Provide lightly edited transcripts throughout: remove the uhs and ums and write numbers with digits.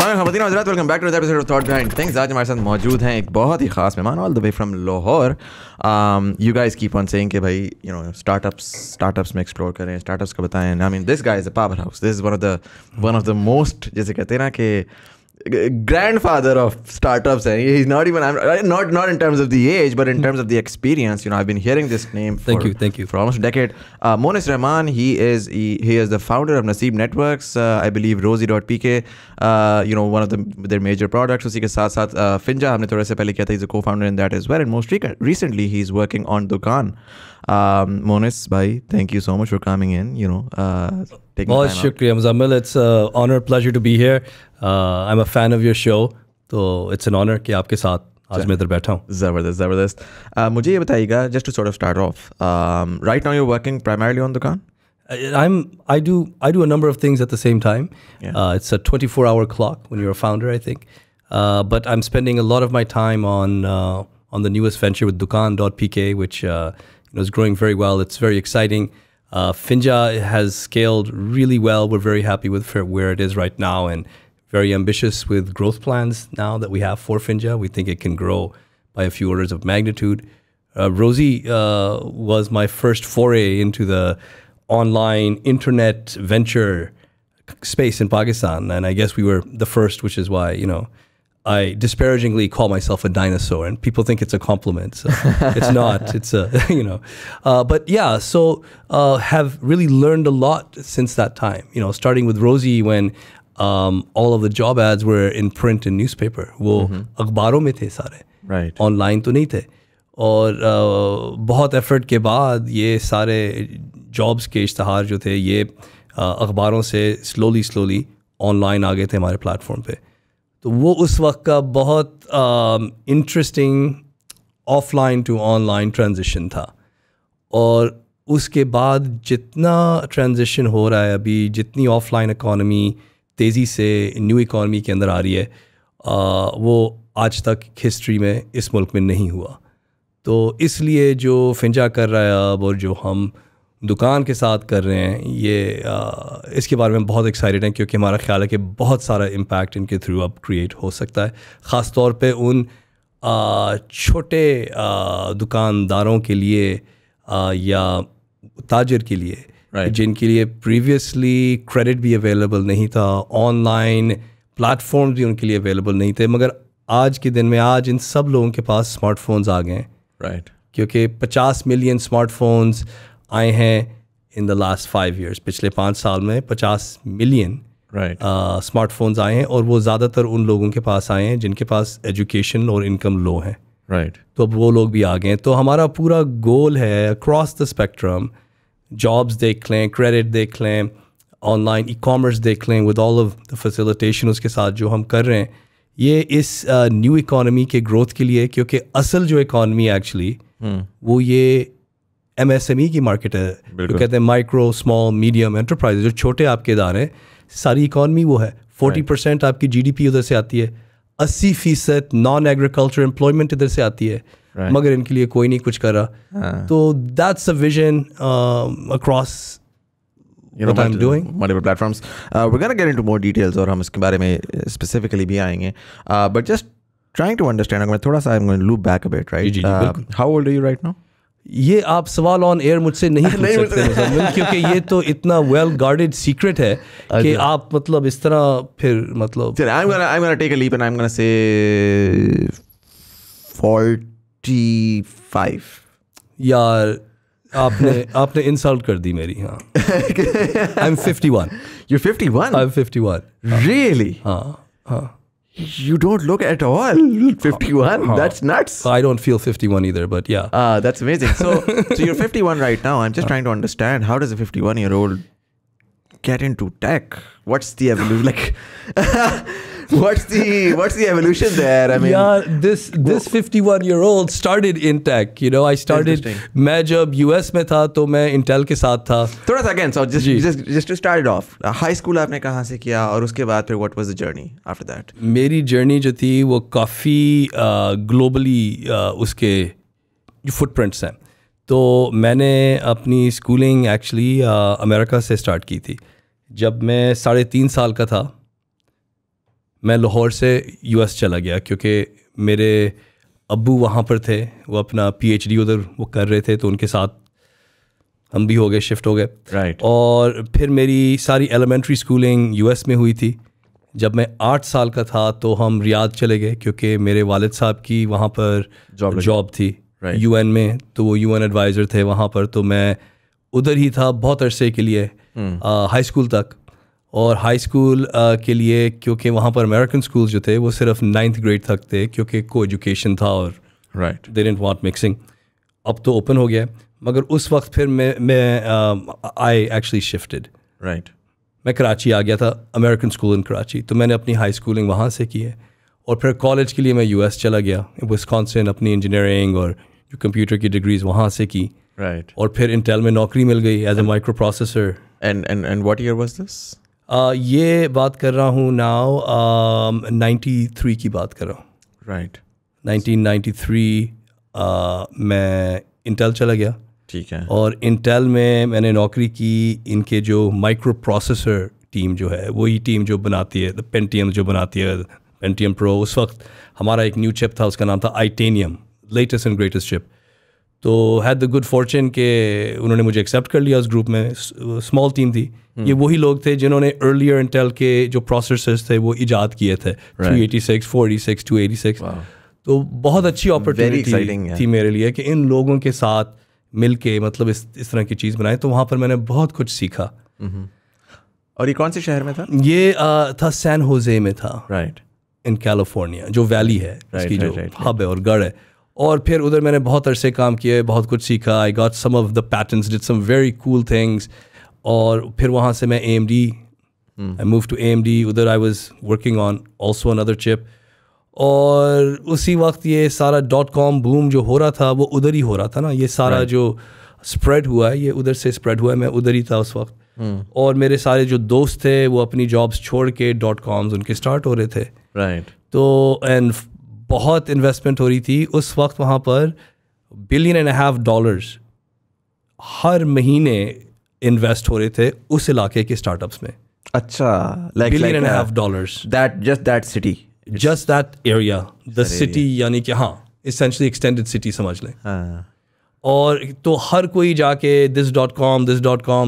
Welcome back to the episode of thought behind things. आज हमारे साथ मौजूद हैं एक बहुत ही खास मेहमान all the way from Lahore. You guys keep on saying कि भाई यू नो स्टार्टअप्स में एक्सप्लोर करें, स्टार्टअप्स का बताएं। I mean this guy is a power house. This is one of the most, जैसे कहते हैं ना कि grandfather of startups, and he's not even not in terms of the age but in terms of the experience. You know, I've been hearing this name thank you for almost a decade. Monis Rahman, he is the founder of Naseeb Networks, I believe Rosie.pk, you know, one of their major products. उसी के साथ साथ Finja हमने थोड़े से पहले किया था, he's a co-founder in that as well, and most recently he's working on Dukaan. Monis bhai, thank you so much for coming in, you know, taking बहुत time out. शुक्रिया Muzammil, it's an honor, pleasure to be here. I'm a fan of your show, तो it's an honor कि आपके साथ आज मैं इधर बैठा हूँ. ज़बरदस्त. मुझे ये बताइएगा, just to sort of start off, right now you're working primarily on Dukaan? I do a number of things at the same time. Yeah. It's a 24-hour clock when you're a founder, I think. But I'm spending a lot of my time on the newest venture with Dukaan.pk, which is growing very well. It's very exciting. Finja has scaled really well. We're very happy with where it is right now, and very ambitious with growth plans now that we have for Finja. We think it can grow by a few orders of magnitude. Rosie was my first foray into the online internet venture space in Pakistan, and I guess we were the first, which is why, you know, I disparagingly call myself a dinosaur, and people think it's a compliment. So it's not. It's a, you know. But yeah, so have really learned a lot since that time. You know, starting with Rosie when all of the job ads were in print and newspaper. वो अखबारों में थे सारे. Right. Online तो नहीं थे. और बहुत effort के बाद ये सारे jobs के इश्तहार जो थे ये अखबारों से slowly online आ गए थे हमारे platform पे. तो वो उस वक्त का बहुत interesting offline to online transition था. और उसके बाद जितना ट्रांजिशन हो रहा है अभी, जितनी ऑफलाइन इकॉनमी तेज़ी से न्यू इकॉनमी के अंदर आ रही है, वो आज तक हिस्ट्री में इस मुल्क में नहीं हुआ. तो इसलिए जो फिंजा कर रहा है अब और जो हम दुकान के साथ कर रहे हैं, ये इसके बारे में बहुत एक्साइटेड हैं, क्योंकि हमारा ख्याल है कि बहुत सारा इम्पैक्ट इनके थ्रू अब क्रिएट हो सकता है, ख़ास तौर पे उन छोटे दुकानदारों के लिए या ताजर के लिए, Right. जिनके लिए प्रीवियसली क्रेडिट भी अवेलेबल नहीं था, ऑनलाइन प्लेटफॉर्म्स भी उनके लिए अवेलेबल नहीं थे, मगर आज के दिन में आज इन सब लोगों के पास स्मार्टफोन्स आ गए हैं. Right. क्योंकि 50 मिलियन स्मार्टफोन्स आए हैं इन द लास्ट 5 years. पिछले 5 साल में 50 मिलियन Right. स्मार्टफोन्स आए हैं, और वो ज़्यादातर उन लोगों के पास आए हैं जिनके पास एजुकेशन और इनकम लो है. Right. तो अब वो लोग भी आ गए हैं. तो हमारा पूरा गोल है अक्रॉस द स्पेक्ट्रम, जॉब्स देख लें, क्रेडिट देख लें, ऑनलाइन ई कॉमर्स देख लें, with all of the facilitation उसके साथ जो हम कर रहे हैं, ये इस न्यू इकॉनमी के ग्रोथ के लिए. क्योंकि असल जो इकॉनमी एक्चुअली वो ये MSME की मार्केट है, जो कहते हैं माइक्रो स्मॉल मीडियम एंटरप्राइज, जो छोटे आपके इदारे हैं, सारी इकॉनमी वो है. 40% आपकी GDP उधर से आती है, 80% नॉन एग्रीकल्चर एम्प्लॉयमेंट इधर से आती है. Right. मगर इनके लिए कोई नहीं कुछ कर रहा. तो that's a vision across what I'm doing. Multiple platforms. We're going to get into more details और हम इसके बारे में specifically भी आएंगे. But just trying to understand, अगर मैं थोड़ा सा I'm going to loop back a bit, right? जी, बिल्कुल. How old are you right now? ये आप सवाल ऑन एयर मुझसे नहीं पूछ सकते मुज़म्मिल, क्योंकि ये तो इतना वेल गार्डेड सीक्रेट है कि आप मतलब इस तरह फिर मतलब. I'm gonna take a leap and I'm gonna say 45. यार आपने इंसल्ट कर दी मेरी. हाँ. I'm 51. You're 51? I'm 51. Really? हाँ. You don't look at all 51. That's nuts. I don't feel 51 either, but yeah. That's amazing. So you're 51 right now. I'm just trying to understand, how does a 51-year-old get into tech? What's the evolution like? What's the evolution there? I mean, yeah, this 51-year-old started in tech. You know, I started. मैं जब US में था तो मैं Intel के साथ था. थोड़ा सा again, so just to start it off, high school आपने कहाँ से किया, और उसके बाद फिर what was the journey after that? मेरी जर्नी जो थी वो काफ़ी ग्लोबली उसके फुटप्रिंट्स हैं. तो मैंने अपनी स्कूलिंग एक्चुअली अमेरिका से स्टार्ट की थी. जब मैं 3.5 साल का था, मैं लाहौर से US चला गया क्योंकि मेरे अब्बू वहाँ पर थे, वो अपना PhD उधर वो कर रहे थे, तो उनके साथ हम भी हो गए, शिफ्ट हो गए। Right. और फिर मेरी सारी एलिमेंट्री स्कूलिंग US में हुई थी। जब मैं 8 साल का था तो हम रियाद चले गए क्योंकि मेरे वालिद साहब की वहाँ पर जॉब थी Right. UN में, तो वो UN एडवाइज़र थे वहाँ पर, तो मैं उधर ही था बहुत अरसे के लिए, हाई स्कूल तक। और हाई स्कूल के लिए क्योंकि वहाँ पर अमेरिकन स्कूल्स जो थे वो सिर्फ 9th ग्रेड तक थे क्योंकि को एजुकेशन था और Right. They didn't want mixing. अब तो ओपन हो गया, मगर उस वक्त फिर मैं आई एक्चुअली शिफ्टेड। Right. मैं कराची आ गया था, अमेरिकन स्कूल इन कराची, तो मैंने अपनी हाई स्कूलिंग वहाँ से की है। और फिर कॉलेज के लिए मैं US चला गया, विस्कॉन्सिन, अपनी इंजीनियरिंग और जो कंप्यूटर की डिग्रीज़ वहाँ से की। Right. और फिर इंटेल में नौकरी मिल गई as a microprocessor. And what year was this? ये बात कर रहा हूँ नाउ 93 की बात कर रहा हूँ। Right. 1993 मैं इंटेल चला गया। ठीक है। और इंटेल में मैंने नौकरी की, इनके जो माइक्रो प्रोसेसर टीम जो है वही टीम जो बनाती है पेंटियम, जो बनाती है पेंटियम प्रो। उस वक्त हमारा एक न्यू चिप था, उसका नाम था आइटेनियम, लेटेस्ट एंड ग्रेटेस्ट चिप। तो हैड द गुड फॉर्चून के उन्होंने मुझे एक्सेप्ट कर लिया उस ग्रुप में। स्मॉल टीम थी, ये वही लोग थे जिन्होंने अर्लियर इंटेल के जो प्रोसेसर्स थे वो इजाद किए थे, 386, 486, 286। तो बहुत अच्छी अपॉर्चुनिटी थी मेरे लिए कि इन लोगों के साथ मिल के मतलब इस तरह की चीज़ बनाए। तो वहाँ पर मैंने बहुत कुछ सीखा। और ये कौन से शहर में था? ये था सैन होजे में था, राइट, इन कैलिफोर्निया, जो वैली है उसकी जो हब है और गढ़ है। और फिर उधर मैंने बहुत अरसे काम किए, बहुत कुछ सीखा। I got some of the patterns, did some very cool things. और फिर वहाँ से मैं AMD, I move to AMD। उधर I was working on also another chip. और उसी वक्त ये सारा .com बूम जो हो रहा था वो उधर ही हो रहा था ना। ये सारा जो स्प्रेड हुआ है ये उधर से स्प्रेड हुआ है। मैं उधर ही था उस वक्त। और मेरे सारे जो दोस्त थे वो अपनी जॉब्स छोड़ के .coms उनके स्टार्ट हो रहे थे। राइट। तो एंड बहुत इन्वेस्टमेंट हो रही थी उस वक्त वहाँ पर। $1.5 billion हर महीने इन्वेस्ट हो रहे थे उस इलाके के स्टार्टअप्स में। अच्छा, like $1.5 billion, that city, just that area, the city, यानी कि हाँ essentially extended city समझ लें। हाँ। और तो हर कोई जाके this.com,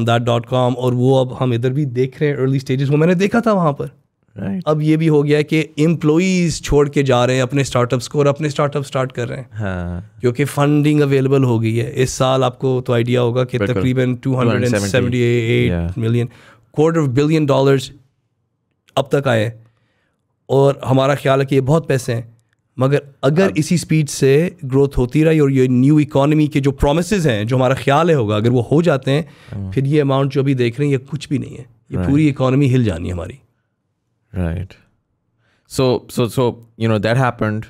that.com, और वो अब हम इधर भी देख रहे हैं अर्ली स्टेजेस। वो मैंने देखा था वहाँ पर। Right. अब ये भी हो गया कि एम्प्लॉइज छोड़ के जा रहे हैं अपने स्टार्टअप्स को और अपने स्टार्टअप स्टार्ट कर रहे हैं। हाँ। क्योंकि फंडिंग अवेलेबल हो गई है। इस साल आपको तो आइडिया होगा कि तकरीबन 278 मिलियन, $250 million अब तक आए। और हमारा ख्याल है कि ये बहुत पैसे हैं, मगर अगर इसी स्पीड से ग्रोथ होती रही और ये न्यू इकोनॉमी के जो प्रोमिसेस हैं, जो हमारा ख्याल है होगा, अगर वो हो जाते हैं, फिर ये अमाउंट जो अभी देख रहे हैं ये कुछ भी नहीं है। ये पूरी इकोनॉमी हिल जानी है हमारी। Right. So you know that happened.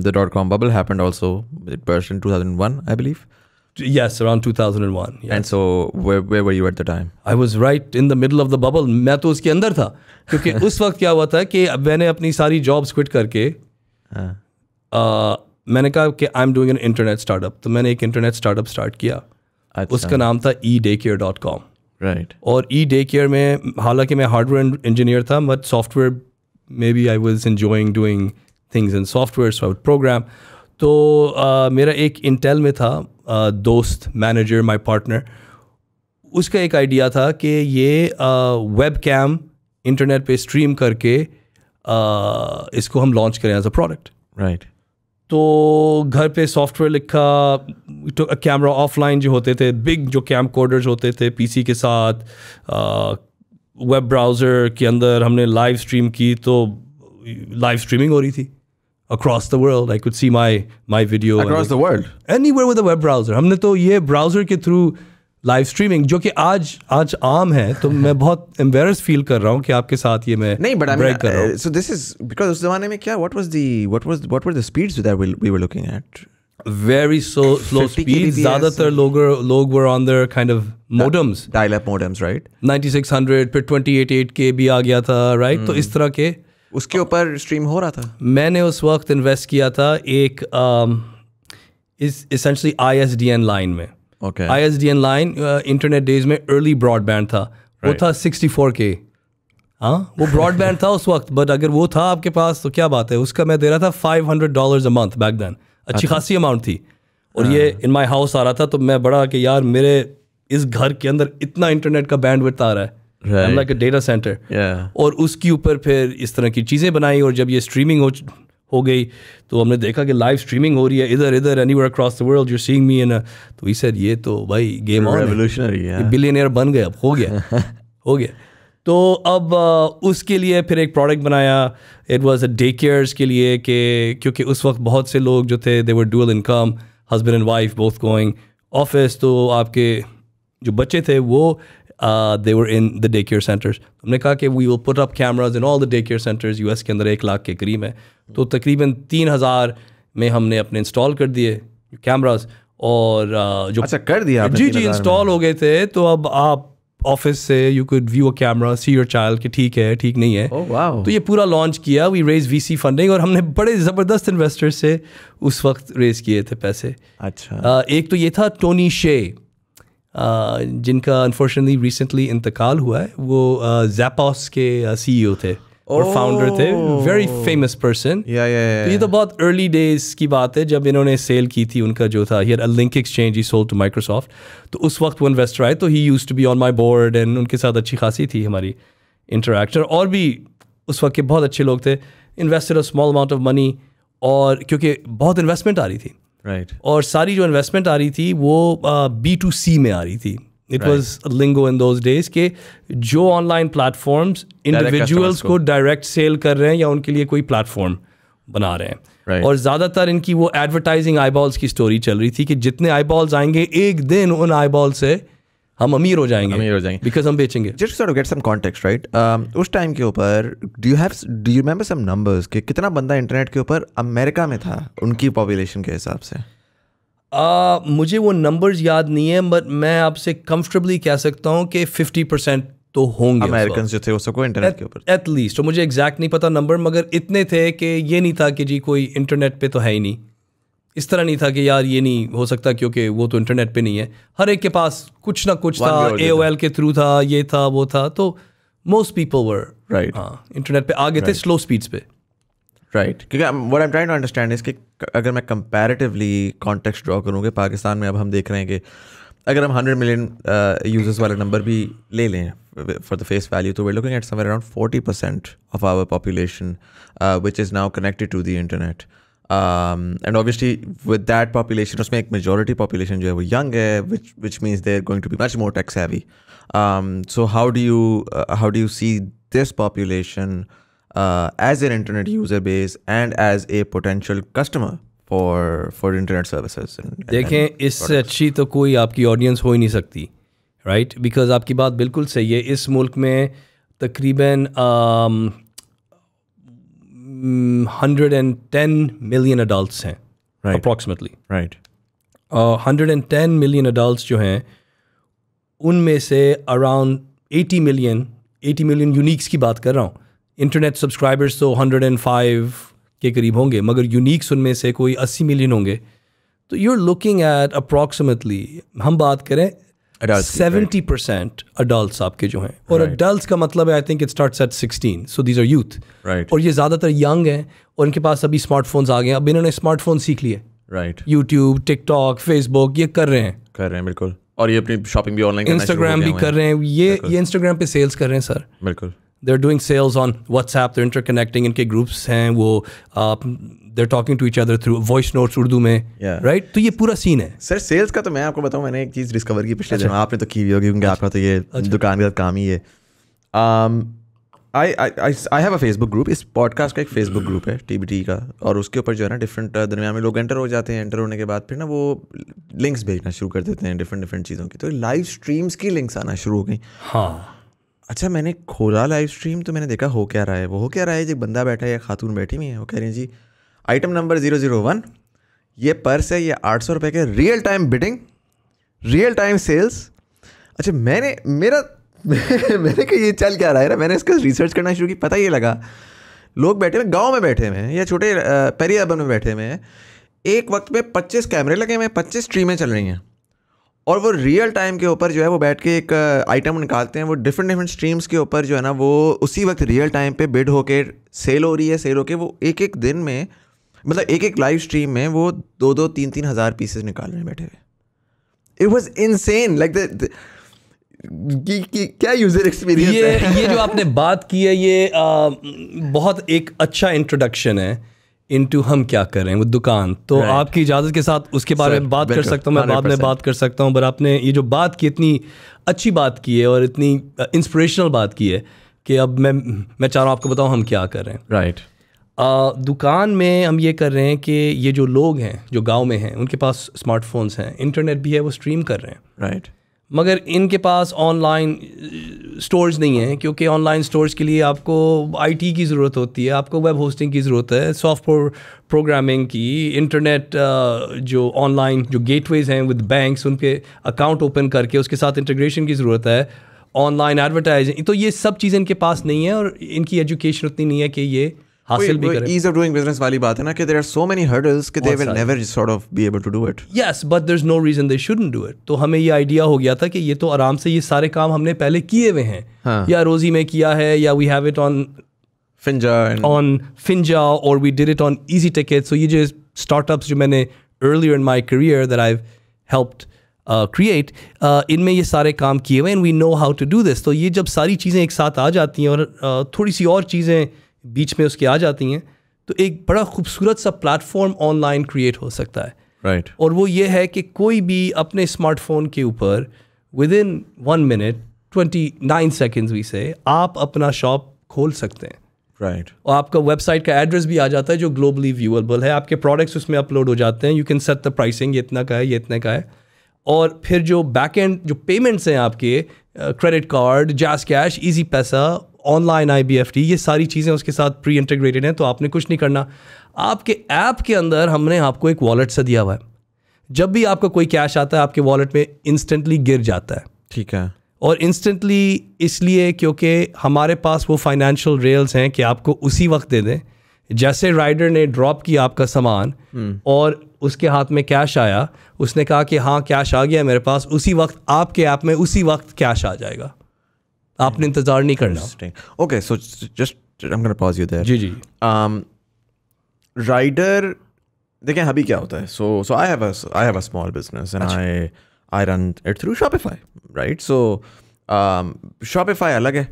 The .com bubble happened also. It burst in 2001, I believe. Yes, around 2001. Yes. And so where were you at the time? I was right in the middle of the bubble. मैं तो उसके अंदर था क्योंकि उस वक्त क्या हुआ था कि मैंने अपनी सारी जॉब्स क्विट करके मैंने कहा कि I am doing an internet startup. तो मैंने एक इंटरनेट स्टार्टअप स्टार्ट किया। अच्छा। उसका नाम था eDaycare.com। Right. और eDaycare में हालांकि मैं हार्डवेयर इंजीनियर था, but software maybe I was enjoying doing things in software, so I would program. तो मेरा एक इंटेल में था दोस्त, मैनेजर, माय पार्टनर। उसका एक आइडिया था कि ये वेब कैम इंटरनेट पे स्ट्रीम करके इसको हम लॉन्च करें एज अ प्रोडक्ट। Right. तो घर पे सॉफ्टवेयर लिखा, तो कैमरा ऑफलाइन जो होते थे, बिग जो कैम कोडर्स होते थे पीसी के साथ, वेब ब्राउज़र के अंदर हमने लाइव स्ट्रीम की। तो लाइव स्ट्रीमिंग हो रही थी across the world. I could see my video Across the world. Anywhere with a web browser. हमने तो ये ब्राउज़र के थ्रू लाइव स्ट्रीमिंग, जो कि आज आम है। तो मैं बहुत एम्बेरस फील कर रहा हूँ कि आपके साथ ये मैं नहीं, but I ब्रेक कर रहा हूँ। mean, so this is because उस जमाने में क्या what were the speeds that we were looking at? Very slow 50 speed. kbps. ज़्यादातर लोग were on their kind of modems. Dial-up modems, right? 9600, फिर 288K भी आ गया था, right? तो इस तरह के उसके ऊपर स्ट्रीम हो रहा था। मैंने उस वक्त इन्वेस्ट किया था एक essentially ISDN लाइन में। Okay. ISDN line internet days में अर्ली ब्रॉडबैंड था। वो था 64K हाँ वो ब्रॉडबैंड था उस वक्त, बट अगर वो था आपके पास तो क्या बात है, उसका मैं दे रहा था $500 अ मंथ बैक देन, अच्छी खासी अमाउंट थी। और ये इन माई हाउस आ रहा था, तो मैं बड़ा कि यार मेरे इस घर के अंदर इतना इंटरनेट का बैंडविड्थ आ रहा है, I'm like a data center. और उसके ऊपर फिर इस तरह की चीज़ें बनाई, और जब ये स्ट्रीमिंग हो गई तो हमने देखा कि लाइव स्ट्रीमिंग हो रही है इधर anywhere across the world, you are seeing me in, तो वी सेड ये तो भाई गेम ऑन, रेवोल्यूशनरी है, बिलियनियर बन गए, अब हो गया हो गया। तो अब उसके लिए फिर एक प्रोडक्ट बनाया, it was a day cares के लिए, कि क्योंकि उस वक्त बहुत से लोग जो थे they were dual income, husband and wife both going office, तो आपके जो बच्चे थे वो they were in the daycare centers. हमने कहा कि we will put up cameras in all the daycare centers, US के अंदर 1 लाख के करीब है, तो तकरीबन 3,000 में हमने अपने इंस्टॉल कर दिए कैमरास। और जो अच्छा कर दिया आपने? जी इंस्टॉल हो गए थे, तो अब आप ऑफिस से you could view a camera, see your child कि ठीक है ठीक नहीं है। तो ये पूरा लॉन्च किया, वी रेज VC फंडिंग, और हमने बड़े ज़बरदस्त इन्वेस्टर्स से उस वक्त रेज किए थे पैसे। अच्छा एक तो ये था टोनी शे, जिनका अनफॉर्चुनेटली रिसेंटली इंतकाल हुआ है, वो ज़ैपोस के CEO थे और फाउंडर थे, वेरी फेमस पर्सन। तो ये तो बहुत अर्ली डेज की बात है जब इन्होंने सेल की थी उनका जो था, he had a link exchange, he sold to Microsoft. तो उस वक्त वो इन्वेस्टर आए, तो he used to be on my board, and उनके साथ अच्छी खासी थी हमारी इंटरेक्शन, और भी उस वक्त के बहुत अच्छे लोग थे। Invested a small amount of money, और क्योंकि बहुत इन्वेस्टमेंट आ रही थी, और सारी जो इन्वेस्टमेंट आ रही थी वो B2C में आ रही थी। It was lingo in those days के जो ऑनलाइन प्लेटफॉर्म्स इंडिविजुअल्स को डायरेक्ट सेल कर रहे हैं या उनके लिए कोई प्लेटफॉर्म बना रहे हैं। और ज़्यादातर इनकी वो एडवर्टाइजिंग आईबॉल्स की स्टोरी चल रही थी कि जितने आईबॉल्स आएंगे एक दिन उन आईबॉल से हम अमीर हो जाएंगे बिकॉज हम बेचेंगे। Just sort of get some context, right? उस टाइम के ऊपर do you remember some numbers कि कितना बंदा इंटरनेट के ऊपर अमेरिका में था उनकी पॉपुलेशन के हिसाब से? मुझे वो नंबर्स याद नहीं है, बट मैं आपसे कंफर्टेबली कह सकता हूँ कि 50% तो होंगे अमेरिकन जो थे उसको इंटरनेट के ऊपर एटलीस्ट। तो मुझे एग्जैक्ट नहीं पता नंबर, मगर इतने थे कि ये नहीं था कि जी कोई इंटरनेट पे तो है ही नहीं, इस तरह नहीं था कि यार ये नहीं हो सकता क्योंकि वो तो इंटरनेट पे नहीं है। हर एक के पास कुछ ना कुछ था, AOL के थ्रू था, ये था वो था, तो most people were right internet पे आ गए थे स्लो स्पीड्स पे। राइट क्योंकि what I am trying to understand is कि अगर मैं कंपैरेटिवली कॉन्टेक्स्ट ड्रॉ करूँ कि पाकिस्तान में अब हम देख रहे हैं कि अगर हम 100 मिलियन यूजर्स वाला नंबर भी ले लें फॉर द फेस वैल्यू, तो we looking at somewhere around 40% of our population which is now connected to the internet. And obviously with that population उसमें एक मेजॉरिटी पॉपुलेशन जो है वो यंग है, which means they are going to be much more tech savvy. So how do you see this population as an internet user base and as a potential customer for internet services? देखें इससे अच्छी तो कोई आपकी audience हो ही नहीं सकती, राइट? बिकॉज आपकी बात बिल्कुल सही है। इस मुल्क में तकरीबन 110 मिलियन अडल्ट्स हैं अप्रॉक्सीमेटली, राइट। 110 मिलियन अडल्ट्स जो हैं उनमें से अराउंड 80 मिलियन यूनिक्स की बात कर रहा हूँ। इंटरनेट सब्सक्राइबर्स तो 105 के करीब होंगे, मगर यूनिक्स उनमें से कोई 80 मिलियन होंगे। तो you are looking at approximately, हम बात करें 70% अडल्ट्स आपके जो हैं, और अडल्ट्स का मतलब है I think it starts at 16, so these are youth, और ये ज़्यादातर यंग हैं और इनके पास अभी स्मार्टफोन्स आ गए हैं। अब इन्होंने स्मार्टफोन सीख लिए, राइट, यूट्यूब, टिकटॉक, फेसबुक ये कर रहे हैं बिल्कुल, और ये अपनी शॉपिंग भी ऑनलाइन, इंस्टाग्राम भी कर रहे हैं, ये इंस्टाग्राम पे सेल्स कर रहे हैं सर, बिल्कुल। They're doing sales on WhatsApp, they're interconnecting, इनके ग्रुप्स हैं वो, they're talking to each other through voice notes Urdu में, right? तो ये पूरा सीन है सर। सेल्स का तो मैं आपको बताऊं, मैंने एक चीज़ डिस्कवर की पिछले दिनों, आपने तो की भी होगी क्योंकि आपका तो ये दुकान के साथ काम ही है। आई हैव अ फेसबुक ग्रुप, इस पॉडकास्ट का एक फेसबुक ग्रुप है TBT का, और उसके ऊपर जो है ना डिफरेंट दरमियान में लोग एंटर हो जाते हैं। एंटर होने के बाद फिर ना वो लिंक्स भेजना शुरू कर देते हैं डिफरेंट चीज़ों की, तो लाइव स्ट्रीम्स की लिंक्स आना शुरू हो गई। हाँ, अच्छा, मैंने खोला लाइव स्ट्रीम तो मैंने देखा हो क्या रहा है, वो हो क्या रहा है, एक बंदा बैठा है या खातून बैठी हुई है, वो कह रही है जी आइटम नंबर 001 ये पर्स है, ये 800 रुपये के, real time bidding, real time sales. अच्छा, मैंने कहा ये चल क्या रहा है ना, मैंने इसका रिसर्च करना शुरू की, पता ये लगा लोग बैठे हुए गाँव में बैठे हुए हैं या छोटे पेरी अर्बन में बैठे हुए हैं, एक वक्त में 25 कैमरे लगे हुए हैं, 25 स्ट्रीमें चल रही हैं, और वो रियल टाइम के ऊपर जो है वो बैठ के एक आइटम निकालते हैं, वो डिफरेंट स्ट्रीम्स के ऊपर जो है ना वो उसी वक्त रियल टाइम पे बिड होके सेल हो रही है, सेल होके वो एक एक दिन में, मतलब एक एक लाइव स्ट्रीम में वो 2-3 हज़ार पीसेस निकाल रहे हैं बैठे हुए. It was insane. लाइक क्या यूजर एक्सपीरियंस है. ये जो आपने बात की है ये बहुत एक अच्छा इंट्रोडक्शन है इनटू हम क्या कर रहे हैं वो दुकान. तो Right. आपकी इजाज़त के साथ उसके बारे में बात कर बिल्कुल, सकता हूँ, मैं बाद में 100%. बात कर सकता हूँ. पर आपने ये जो बात की इतनी अच्छी बात की है और इतनी इंस्पिरेशनल बात की है कि अब मैं चाह रहा हूँ आपको बताऊँ हम क्या कर रहे हैं. राइट. दुकान में हम ये कर रहे हैं कि ये जो लोग हैं जो गांव में हैं उनके पास स्मार्टफोन्स हैं, इंटरनेट भी है, वो स्ट्रीम कर रहे हैं. राइट. मगर इनके पास ऑनलाइन स्टोर्स नहीं है, क्योंकि ऑनलाइन स्टोर्स के लिए आपको आईटी की ज़रूरत होती है, आपको वेब होस्टिंग की ज़रूरत है, सॉफ्टवेयर प्रोग्रामिंग की, इंटरनेट जो ऑनलाइन जो गेटवेज हैं विद बैंक्स उन पे अकाउंट ओपन करके उसके साथ इंटीग्रेशन की ज़रूरत है, ऑनलाइन एडवर्टाइजिंग. तो ये सब चीज़ें इनके पास नहीं है और इनकी एजुकेशन उतनी नहीं है कि ये हासिल भी करें. ईज ऑफ डूइंग बिजनेस वाली बात है ना कि there are so many hurdles कि they will never sort of be able to do it. Yes, but there is no reason they shouldn't do it. तो हमें ये आइडिया हो गया था कि ये तो आराम से ये सारे काम हमने पहले किए हुए हैं. हाँ. या रोजी में किया है, या we have it on Finja or we did it on Easy Ticket. So ये जो startups जो मैंने earlier in my career that I've helped create, इनमें ये सारे काम किए हुए and we know how to do this. तो ये जब सारी चीज़ें एक साथ आ जाती हैं और थोड़ी सी और चीज़ें बीच में उसके आ जाती हैं तो एक बड़ा खूबसूरत सा प्लेटफॉर्म ऑनलाइन क्रिएट हो सकता है. राइट. और वो ये है कि कोई भी अपने स्मार्टफोन के ऊपर within 1 minute 29 seconds we say आप अपना शॉप खोल सकते हैं. राइट. और आपका वेबसाइट का एड्रेस भी आ जाता है जो ग्लोबली व्यूएबल है, आपके प्रोडक्ट्स उसमें अपलोड हो जाते हैं, you can set the pricing, ये इतना का है, ये इतने का है. और फिर जो बैक एंड जो पेमेंट्स हैं आपके, credit card, jazz cash, easy पैसा, ऑनलाइन IBFT, ये सारी चीज़ें उसके साथ प्री इंटीग्रेटेड हैं. तो आपने कुछ नहीं करना, आपके ऐप के अंदर हमने आपको एक वॉलेट सा दिया हुआ है. जब भी आपका कोई कैश आता है आपके वॉलेट में इंस्टेंटली गिर जाता है. ठीक है. और इंस्टेंटली इसलिए क्योंकि हमारे पास वो फाइनेंशियल रेल्स हैं कि आपको उसी वक्त दे दें. जैसे राइडर ने ड्रॉप किया आपका सामान और उसके हाथ में कैश आया, उसने कहा कि हाँ कैश आ गया मेरे पास, उसी वक्त आपके ऐप में उसी वक्त कैश आ जाएगा, आपने इंतज़ार नहीं करना. Okay, so just I am gonna pause you there. जी जी. राइडर देखें अभी क्या होता है. So I have a small business and I run it through Shopify, right? So Shopify अलग है,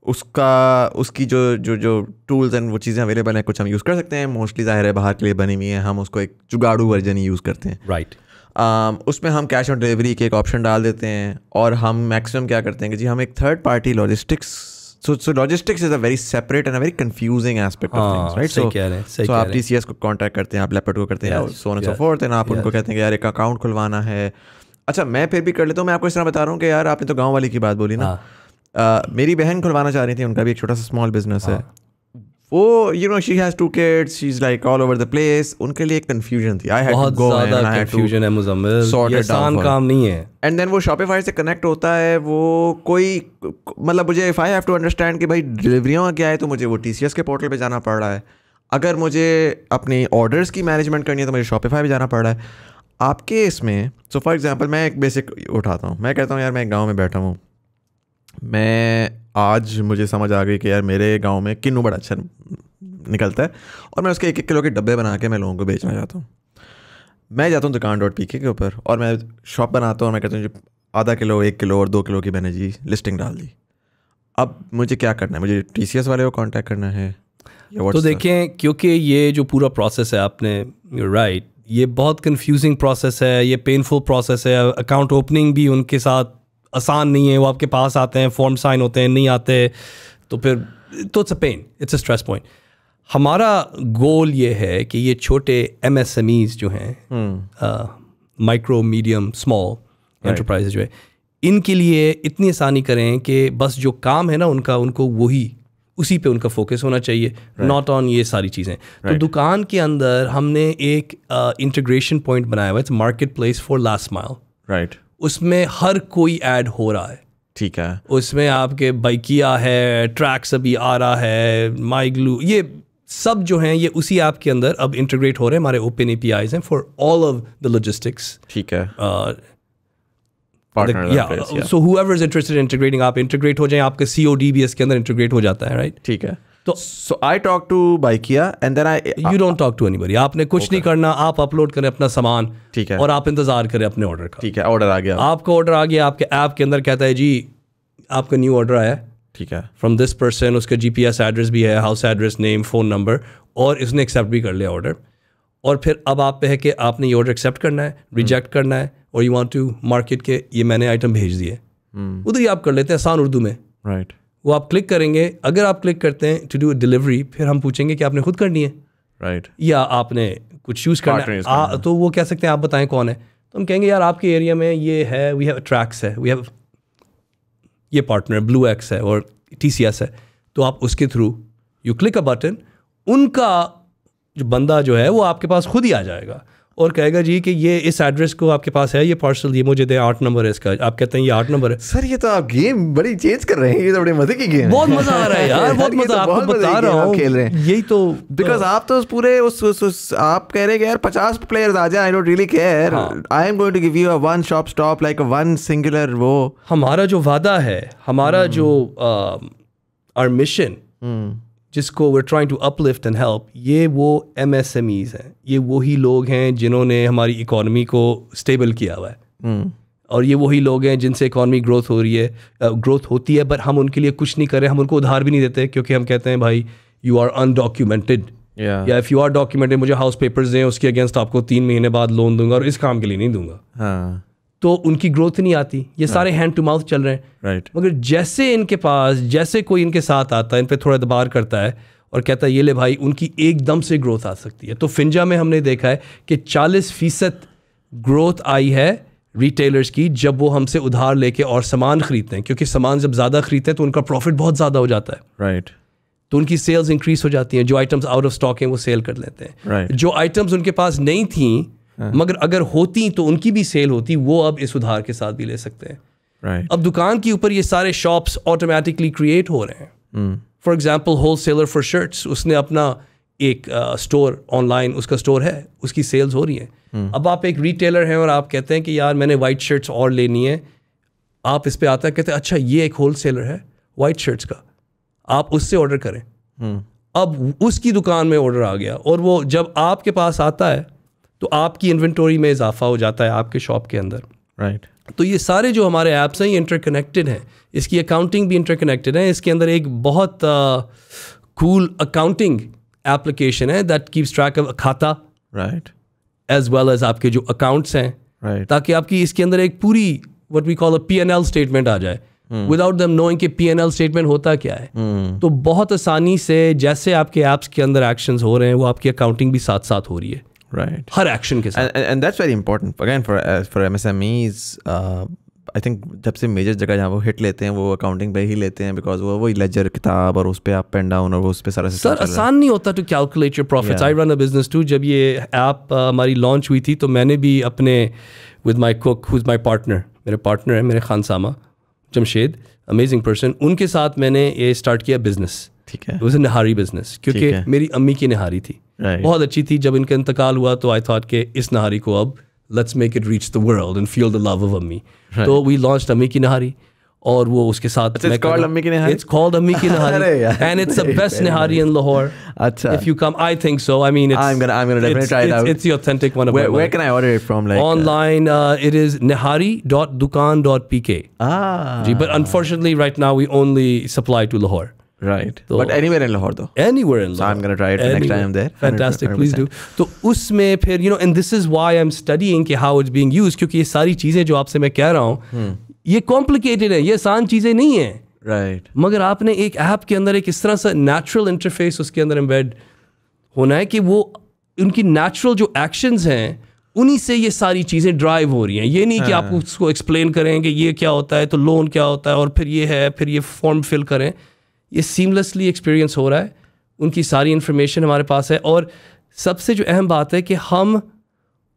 उसकी जो टूल्स एंड वो चीज़ें अवेलेबल हैं कुछ हम यूज़ कर सकते हैं, मोस्टली ज़ाहिर है बाहर के लिए बनी हुई है, हम उसको एक जुगाड़ू वर्जन ही यूज़ करते हैं. राइट. उसमें हम कैश ऑन डिलीवरी के एक ऑप्शन डाल देते हैं और हम मैक्सिमम क्या करते हैं कि जी हम एक third party logistics. So logistics is a very separate and a very confusing aspect of things, right? So आप TCS को कांटेक्ट करते हैं, आप लेपर्ड को करते हैं, so on and so forth, and आप उनको कहते हैं कि यार एक अकाउंट खुलवाना है. अच्छा, मैं फिर भी कर लेता हूँ. मैं आपको इस तरह बता रहा हूँ कि यार आपने तो गांव वाली की बात बोली ना. मेरी बहन खुलवाना चाह रही थी, उनका भी एक छोटा सा स्मॉल बिजनेस है. वो she has 2 kids, she is like all over the place. उनके लिए एक कंफ्यूजन थी. I had to go and I had to confusion है मुजम्मिल, ये आसान काम नहीं है. एंड देन वो शॉपिफाई से कनेक्ट होता है, वो कोई मतलब मुझे if I have to understand कि भाई डिलीवरियों क्या है तो मुझे वो TCS के पोर्टल पे जाना पड़ रहा है. अगर मुझे अपनी ऑर्डर्स की मैनेजमेंट करनी है तो मुझे शॉपिफाई पे जाना पड़ रहा है. आपके इसमें सो फॉर एग्जांपल मैं एक बेसिक उठाता हूँ, मैं कहता हूँ यार मैं एक गाँव में बैठा हूँ, मैं आज मुझे समझ आ गई कि यार मेरे गांव में किन्नू बड़ा अच्छा निकलता है और मैं उसके 1-1 किलो के डब्बे बना के मैं लोगों को बेचना चाहता हूँ. मैं जाता हूँ दुकान.pk के ऊपर और मैं शॉप बनाता हूँ और मैं कहता हूँ जो आधा किलो, 1 किलो और 2 किलो की मैंने जी लिस्टिंग डाल दी. अब मुझे क्या करना है? मुझे TCS वाले को कांटेक्ट करना है? तो देखें, क्योंकि ये जो पूरा प्रोसेस है, आपने राइट, ये बहुत कंफ्यूजिंग प्रोसेस है, ये पेनफुल प्रोसेस है. अकाउंट ओपनिंग भी उनके साथ आसान नहीं है, वो आपके पास आते हैं, फॉर्म साइन होते हैं, नहीं आते तो फिर तो it's a pain, it's a stress point. हमारा गोल ये है कि ये छोटे MSMEs जो हैं, माइक्रो मीडियम स्मॉल एंटरप्राइजेज जो है, इनके लिए इतनी आसानी करें कि बस जो काम है ना उनको वही उसी पे उनका फोकस होना चाहिए, नॉट ऑन ये सारी चीज़ें. तो दुकान के अंदर हमने एक इंटीग्रेशन पॉइंट बनाया हुआ है, its market place for last mile. Right. उसमें हर कोई ऐड हो रहा है. ठीक है. उसमें आपके बाइकिया है, ट्रैक्स अभी आ रहा है, माइग्लू, ये सब जो हैं ये उसी ऐप के अंदर अब इंटीग्रेट हो रहे हैं. हमारे ओपन APIs हैं for all of the logistics. ठीक है. Partner yeah, so whoever is interested in integrating, आप integrate हो जाएं, आपका COD भी इसके अंदर integrate हो जाता है, right? ठीक है. तो So I talk to Baikia and then you don't talk to anybody. आपने कुछ नहीं करना, आप अपलोड करें अपना सामान, ठीक है, और आप इंतजार करें अपने ऑर्डर का. ठीक है, ऑर्डर आ गया, आपका ऑर्डर आ गया, आपके ऐप के अंदर कहता है जी आपका न्यू ऑर्डर आया, ठीक है, फ्रॉम दिस पर्सन, उसका GPS एड्रेस भी है, house address, name, phone number, और इसने एक्सेप्ट भी कर लिया ऑर्डर. और फिर अब आप पे है कि आपने ये ऑर्डर एक्सेप्ट करना है, रिजेक्ट करना है, और यू वांट टू मार्केट के ये मैंने आइटम भेज दिए, उधर ही आप कर लेते हैं आसान उर्दू में, राइट. वो आप क्लिक करेंगे. अगर आप क्लिक करते हैं टू डू डिलीवरी, फिर हम पूछेंगे कि आपने खुद करनी है, राइट, या आपने कुछ चूज़ करना है. तो वो कह सकते हैं आप बताएं कौन है, तो हम कहेंगे यार आपके एरिया में ये है, वी हैव ट्रैक्स है, वी हैव ये पार्टनर ब्लू एक्स है और TCS है. तो आप उसके through you click a button, उनका जो बंदा जो है वो आपके पास खुद ही आ जाएगा और कहेगा जी कि ये इस एड्रेस को आपके पास है, ये पार्सल ये मुझे दे, 8 नंबर है इसका. आप कहते हैं ये 8 नंबर है. सर ये तो आप गेम बड़ी चेंज कर रहे हैं, ये तो बड़े मजे की गेम है. बहुत मजा आ रहा है यार, बहुत मजा, आपको बता रहा हूँ, खेल रहे हैं. यही तो बिकॉज आप तो पूरे उस आप कह रहे हैं कि यार 50 प्लेयर्स आ जाए, I don't really care, I am going to give you a one shop stop, like a one singular. वो हमारा जो वादा है, हमारा जो आवर मिशन जिसको we're trying to uplift and help, ये वो MSMEs हैं, ये वही लोग हैं जिन्होंने हमारी इकॉनमी को स्टेबल किया हुआ है, और ये वही लोग हैं जिनसे इकॉनमी ग्रोथ हो रही है, ग्रोथ होती है, पर हम उनके लिए कुछ नहीं कर रहे, हम उनको उधार भी नहीं देते, क्योंकि हम कहते हैं भाई यू आर अनडॉक्यूमेंटेड, या इफ़ यू आर डॉक्यूमेंटेड मुझे हाउस पेपर्स दें, उसके अगेंस्ट आपको 3 महीने बाद लोन दूंगा और इस काम के लिए नहीं दूंगा. हाँ. तो उनकी ग्रोथ नहीं आती, ये सारे हैंड टू माउथ चल रहे हैं, राइट. मगर जैसे इनके पास, जैसे कोई इनके साथ आता है, इन पे थोड़ा दबाव करता है और कहता है ये ले भाई, उनकी एकदम से ग्रोथ आ सकती है. तो फिंजा में हमने देखा है कि 40% ग्रोथ आई है रिटेलर्स की, जब वो हमसे उधार लेके और सामान खरीदते हैं, क्योंकि सामान जब ज़्यादा खरीदते हैं तो उनका प्रॉफिट बहुत ज़्यादा हो जाता है, राइट. तो उनकी सेल्स इंक्रीज हो जाती हैं, जो आइटम्स आउट ऑफ स्टॉक हैं वो सेल कर लेते हैं, राइट. जो आइटम्स उनके पास नहीं थी मगर अगर होती तो उनकी भी सेल होती, वो अब इस उधार के साथ भी ले सकते हैं. राइट. अब दुकान के ऊपर ये सारे शॉप्स ऑटोमेटिकली क्रिएट हो रहे हैं. For example wholesaler for shirts, उसने अपना एक स्टोर ऑनलाइन, उसका स्टोर है, उसकी सेल्स हो रही हैं. अब आप एक रिटेलर हैं और आप कहते हैं कि यार मैंने वाइट शर्ट्स और लेनी है, आप इस पे आता है, कहते हैं अच्छा ये एक होलसेलर है वाइट शर्ट्स का, आप उससे ऑर्डर करें. अब उसकी दुकान में ऑर्डर आ गया, और वो जब आपके पास आता है तो आपकी इन्वेंटरी में इजाफा हो जाता है आपके शॉप के अंदर, राइट. तो ये सारे जो हमारे ऐप्स हैं ये इंटरकनेक्टेड हैं, इसकी अकाउंटिंग भी इंटरकनेक्टेड है. इसके अंदर एक बहुत कूल अकाउंटिंग एप्लीकेशन है दैट कीप्स ट्रैक ऑफ खाता, राइट, एज वेल एज आपके जो अकाउंट्स हैं, राइट, ताकि आपकी इसके अंदर एक पूरी what we call a P&L statement आ जाए, विदाउट देम नोइंग कि P&L स्टेटमेंट होता क्या है. तो बहुत आसानी से जैसे आपके ऐप्स के अंदर एक्शंस हो रहे हैं, वो आपकी अकाउंटिंग भी साथ साथ हो रही है, right, हर एक्शन के साथ. and that's very important again for MSMEs. I think जब से मेजर जगह जहाँ वो हिट लेते हैं वो अकाउंटिंग पे ही लेते हैं, बिकॉज वो वही लेजर किताब और उस पे अप एंड डाउन और वो उस पे सारा सर आसान नहीं होता to calculate your profits. I run a business too. जब ये ऐप हमारी लॉन्च हुई थी तो मैंने भी अपने with my cook who is my partner, मेरे पार्टनर है मेरे खानसामा जमशेद, अमेजिंग पर्सन, उनके साथ मैंने ये स्टार्ट किया बिजनेस. ठीक है. It was a nihari business, क्योंकि मेरी अम्मी की निहारी थी, बहुत अच्छी थी. जब इनका इंतकाल हुआ तो आई थॉट कि इस नहारी को अब let's make it reach the world and feel the love of अम्मी. तो वी लॉन्च्ड अम्मी की नहारी, और वो उसके साथ it's called अम्मी की नहारी. It's called अम्मी की नहारी and it's the best nihari in Lahore. अच्छा. If you come, I think so. I mean, I'm gonna definitely try it out. It's the authentic one of where can I order it from? Like online, it is nihari.dukan.pk. Ji, but unfortunately right now we only supply to Lahore. Right. But anywhere in Lahore though. Anywhere in Lahore. So I'm gonna try it next time I'm there. Fantastic, please do. तो उसमें फिर and this is why I'm studying कि how it's being used, क्योंकि ये सारी चीज़ें जो आपसे मैं कह रहा हूँ ये कॉम्प्लिकेटेड है, ये आसान चीज़ें नहीं है. राइट. मगर आपने एक ऐप के अंदर एक इस तरह से नेचुरल इंटरफेस उसके अंदर एम्बेड होना है कि वो उनकी नेचुरल जो एक्शंस हैं उन्हीं से ये सारी चीज़ें ड्राइव हो रही हैं. ये नहीं कि आप उसको एक्सप्लेन करें कि ये क्या होता है तो लोन क्या होता है और फिर ये है, फिर ये फॉर्म फिल करें. ये सीमलेसली एक्सपीरियंस हो रहा है, उनकी सारी इन्फॉर्मेशन हमारे पास है, और सबसे जो अहम बात है कि हम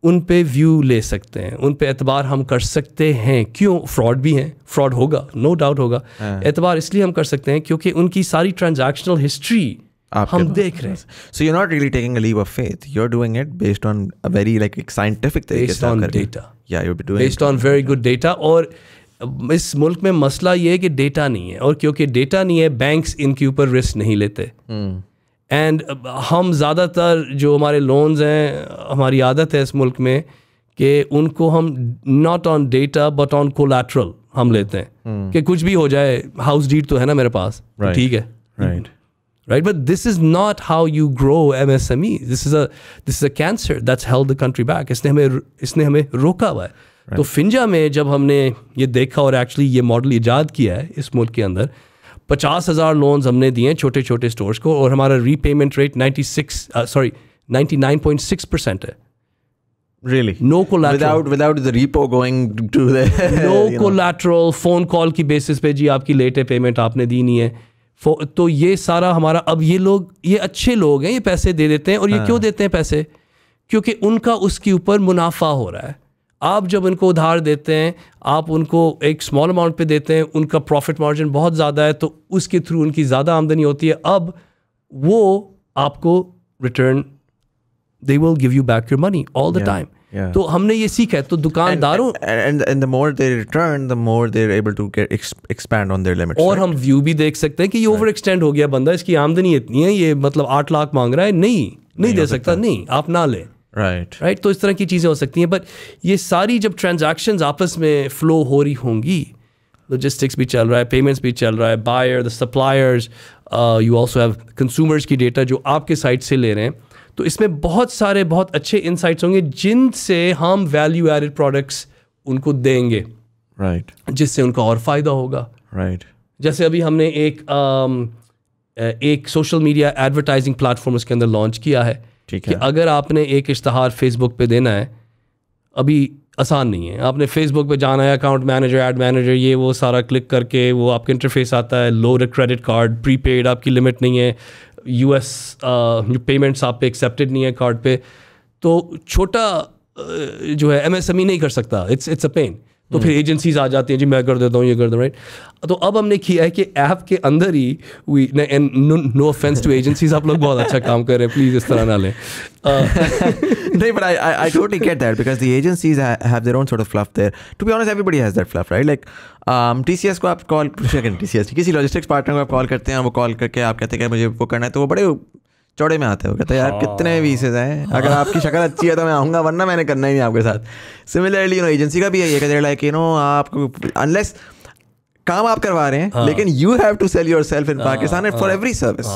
उन पे व्यू ले सकते हैं, उन पे एतबार हम कर सकते हैं. क्यों? फ्रॉड भी हैं, फ्रॉड होगा, नो डाउट होगा. एतबार इसलिए हम कर सकते हैं क्योंकि उनकी सारी ट्रांजैक्शनल हिस्ट्री हम देख रहे हैं. So you're not really taking a leap of faith. You're doing it based on a very like scientific तरीके से. Based on data. yeah, you'll be doing based on very good data. और इस मुल्क में मसला ये है कि डेटा नहीं है, और क्योंकि डेटा नहीं है बैंक्स इनके ऊपर रिस्क नहीं लेते। एंड हम ज़्यादातर जो हमारे लोन्स हैं, हमारी आदत है इस मुल्क में कि उनको हम not on data but on collateral हम लेते हैं कि कुछ भी हो जाए, हाउस डीड तो है ना मेरे पास, तो ठीक है, right? But this is not how you grow MSME. This is a cancer that's held the country back. इसने हमें रोका हुआ है। तो फिंजा में जब हमने ये देखा और एक्चुअली ये मॉडल इजाद किया है इस मुल्क के अंदर, 50,000 लोन्स हमने दिए हैं छोटे छोटे स्टोर्स को, और हमारा रीपेमेंट रेट 99.6% है। Really? No collateral. Without the repo going to the no collateral, phone call की बेसिस पे जी आपकी लेट है पेमेंट, आपने दी नहीं है। तो ये सारा हमारा, अब ये लोग, ये अच्छे लोग हैं, ये पैसे दे देते हैं। और ये क्यों देते हैं पैसे? क्योंकि उनका उसके ऊपर मुनाफा हो रहा है। आप जब उनको उधार देते हैं, आप उनको एक स्मॉल अमाउंट पे देते हैं, उनका प्रॉफिट मार्जिन बहुत ज़्यादा है, तो उसके थ्रू उनकी ज़्यादा आमदनी होती है। अब वो आपको return, they will give you back your money all the time. तो हमने ये सीखा है। तो दुकानदारों and the more they return, the more they're able to expand on their limits. और हम व्यू भी देख सकते हैं कि ये ओवर एक्सटेंड हो गया बंदा, इसकी आमदनी इतनी है, ये मतलब 8 लाख मांग रहा है, नहीं दे सकता, नहीं आप ना लें। राइट तो इस तरह की चीज़ें हो सकती हैं। बट ये सारी जब ट्रांजैक्शंस आपस में फ्लो हो रही होंगी, लॉजिस्टिक्स भी चल रहा है, पेमेंट्स भी चल रहा है, buyer, the suppliers, you also have consumers की डेटा जो आपके साइट से ले रहे हैं, तो इसमें बहुत सारे बहुत अच्छे इंसाइट्स होंगे जिनसे हम वैल्यू एडेड प्रोडक्ट्स उनको देंगे, जिससे उनका और फ़ायदा होगा। जैसे अभी हमने एक सोशल मीडिया एडवर्टाइजिंग प्लेटफॉर्म उसके अंदर लॉन्च किया है कि अगर आपने एक इश्तहार फेसबुक पे देना है, अभी आसान नहीं है, आपने फेसबुक पे जाना है, अकाउंट मैनेजर, एड मैनेजर, ये वो सारा क्लिक करके वो आपका इंटरफेस आता है, लोड क्रेडिट कार्ड, प्रीपेड, आपकी लिमिट नहीं है, US पेमेंट्स आप पे एक्सेप्टेड नहीं है कार्ड पे, तो छोटा जो है MSME नहीं कर सकता, इट्स अ पेन। तो फिर एजेंसीज आ जाती हैं, जी मैं कर देता हूँ, ये कर दूँ, राइट। तो अब हमने किया है कि ऐप के अंदर ही नो ऑफेंस टू एजेंसीज, आप लोग बहुत अच्छा काम कर रहे हैं, प्लीज़ इस तरह ना लें। No, but I totally get that because the agencies have their own sort of fluff there. To be honest, everybody has that fluff, right? Like TCS को आप कॉल, TCS किसी लॉजिस्टिक्स पार्टनर को आप call करते हैं, वो call करके आप कहते हैं कि मुझे वो करना है, तो वो बड़े चौड़े में आते हो, कहते हैं यार कितने वीसेज हैं, अगर आपकी शक्ल अच्छी है तो मैं आऊँगा, वरना मैंने करना ही नहीं आपके साथ। सिमिलरली एजेंसी का भी यही है कि लाइक आपको अनलेस काम आप करवा रहे हैं, लेकिन you have to sell yourself in Pakistan for every service.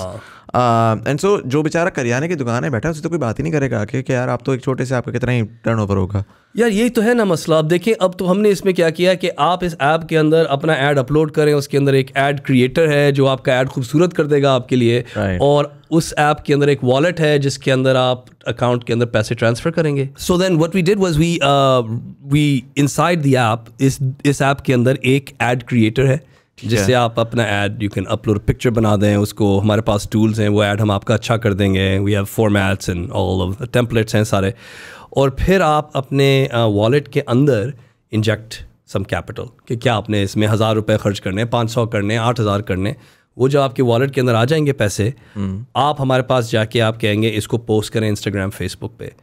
And so जो बेचारा करियाने की दुकान है बैठा, उससे तो कोई बात ही नहीं करेगा कि यार आप तो एक छोटे से आपका कितना ही टर्नओवर होगा। यार यही तो है ना मसला। अब देखिए, अब तो हमने इसमें क्या किया कि आप इस ऐप के अंदर अपना ऐड अपलोड करें, उसके अंदर एक ऐड क्रिएटर है जो आपका ऐड खूबसूरत कर देगा आपके लिए, और उस ऐप के अंदर एक वॉलेट है जिसके अंदर आप अकाउंट के अंदर पैसे ट्रांसफ़र करेंगे। So then what we did was we inside the app, इस ऐप के अंदर एक ऐड क्रिएटर है जिससे आप अपना ad, you can upload picture बना दें उसको, हमारे पास टूल्स हैं, वो ऐड हम आपका अच्छा कर देंगे, we have formats and all of the templates हैं सारे, और फिर आप अपने वॉलेट के अंदर इंजेक्ट सम कैपिटल कि क्या आपने इसमें 1,000 रुपये खर्च करने, 500 करने, 8,000 करने, वो जो आपके वॉलेट के अंदर आ जाएंगे पैसे, आप हमारे पास जाके आप कहेंगे इसको पोस्ट करें इंस्टाग्राम, फेसबुक पे,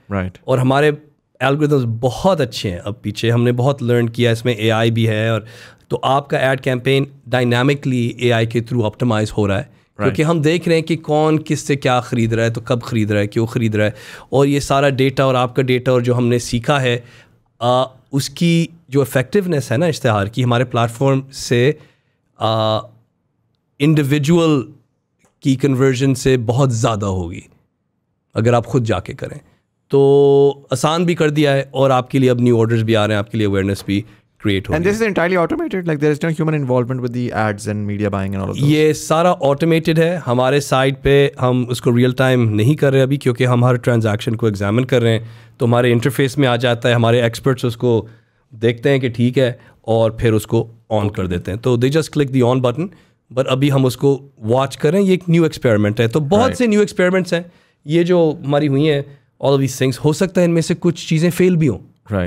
और हमारे एल्गोरिथम्स बहुत अच्छे हैं। अब पीछे हमने बहुत लर्न किया, इसमें AI भी है, और तो आपका ऐड कैंपेन डायनामिकली AI के थ्रू ऑप्टिमाइज हो रहा है, क्योंकि हम देख रहे हैं कि कौन किससे क्या ख़रीद रहा है, तो कब ख़रीद रहा है, क्यों ख़रीद रहा है, और ये सारा डेटा और आपका डेटा और जो हमने सीखा है उसकी जो इफ़ेक्टिवनेस है ना इश्तिहार की, हमारे प्लेटफॉर्म से इंडिविजुअल की कन्वर्जन से बहुत ज़्यादा होगी अगर आप ख़ुद जाके करें। तो आसान भी कर दिया है, और आपके लिए अब न्यू ऑर्डर्स भी आ रहे हैं, आपके लिए अवेयरनेस भी क्रिएट हो। And this is entirely automated, like there is no human involvement with the ads and media buying and all of those. ये सारा ऑटोमेटेड है। हमारे साइट पे हम उसको रियल टाइम नहीं कर रहे अभी, क्योंकि हम हर ट्रांजैक्शन को एग्जामिन कर रहे हैं, तो हमारे इंटरफेस में आ जाता है, हमारे एक्सपर्ट्स उसको देखते हैं कि ठीक है, और फिर उसको ऑन कर देते हैं, तो they just click the on button. But अभी हम उसको वॉच करें, ये एक न्यू एक्सपेरिमेंट है, तो बहुत से न्यू एक्सपेरिमेंट्स हैं ये जो हमारी हुई हैं, ऑल ऑफ दीज थिंग्स। हो सकता है इनमें से कुछ चीज़ें फेल भी हों,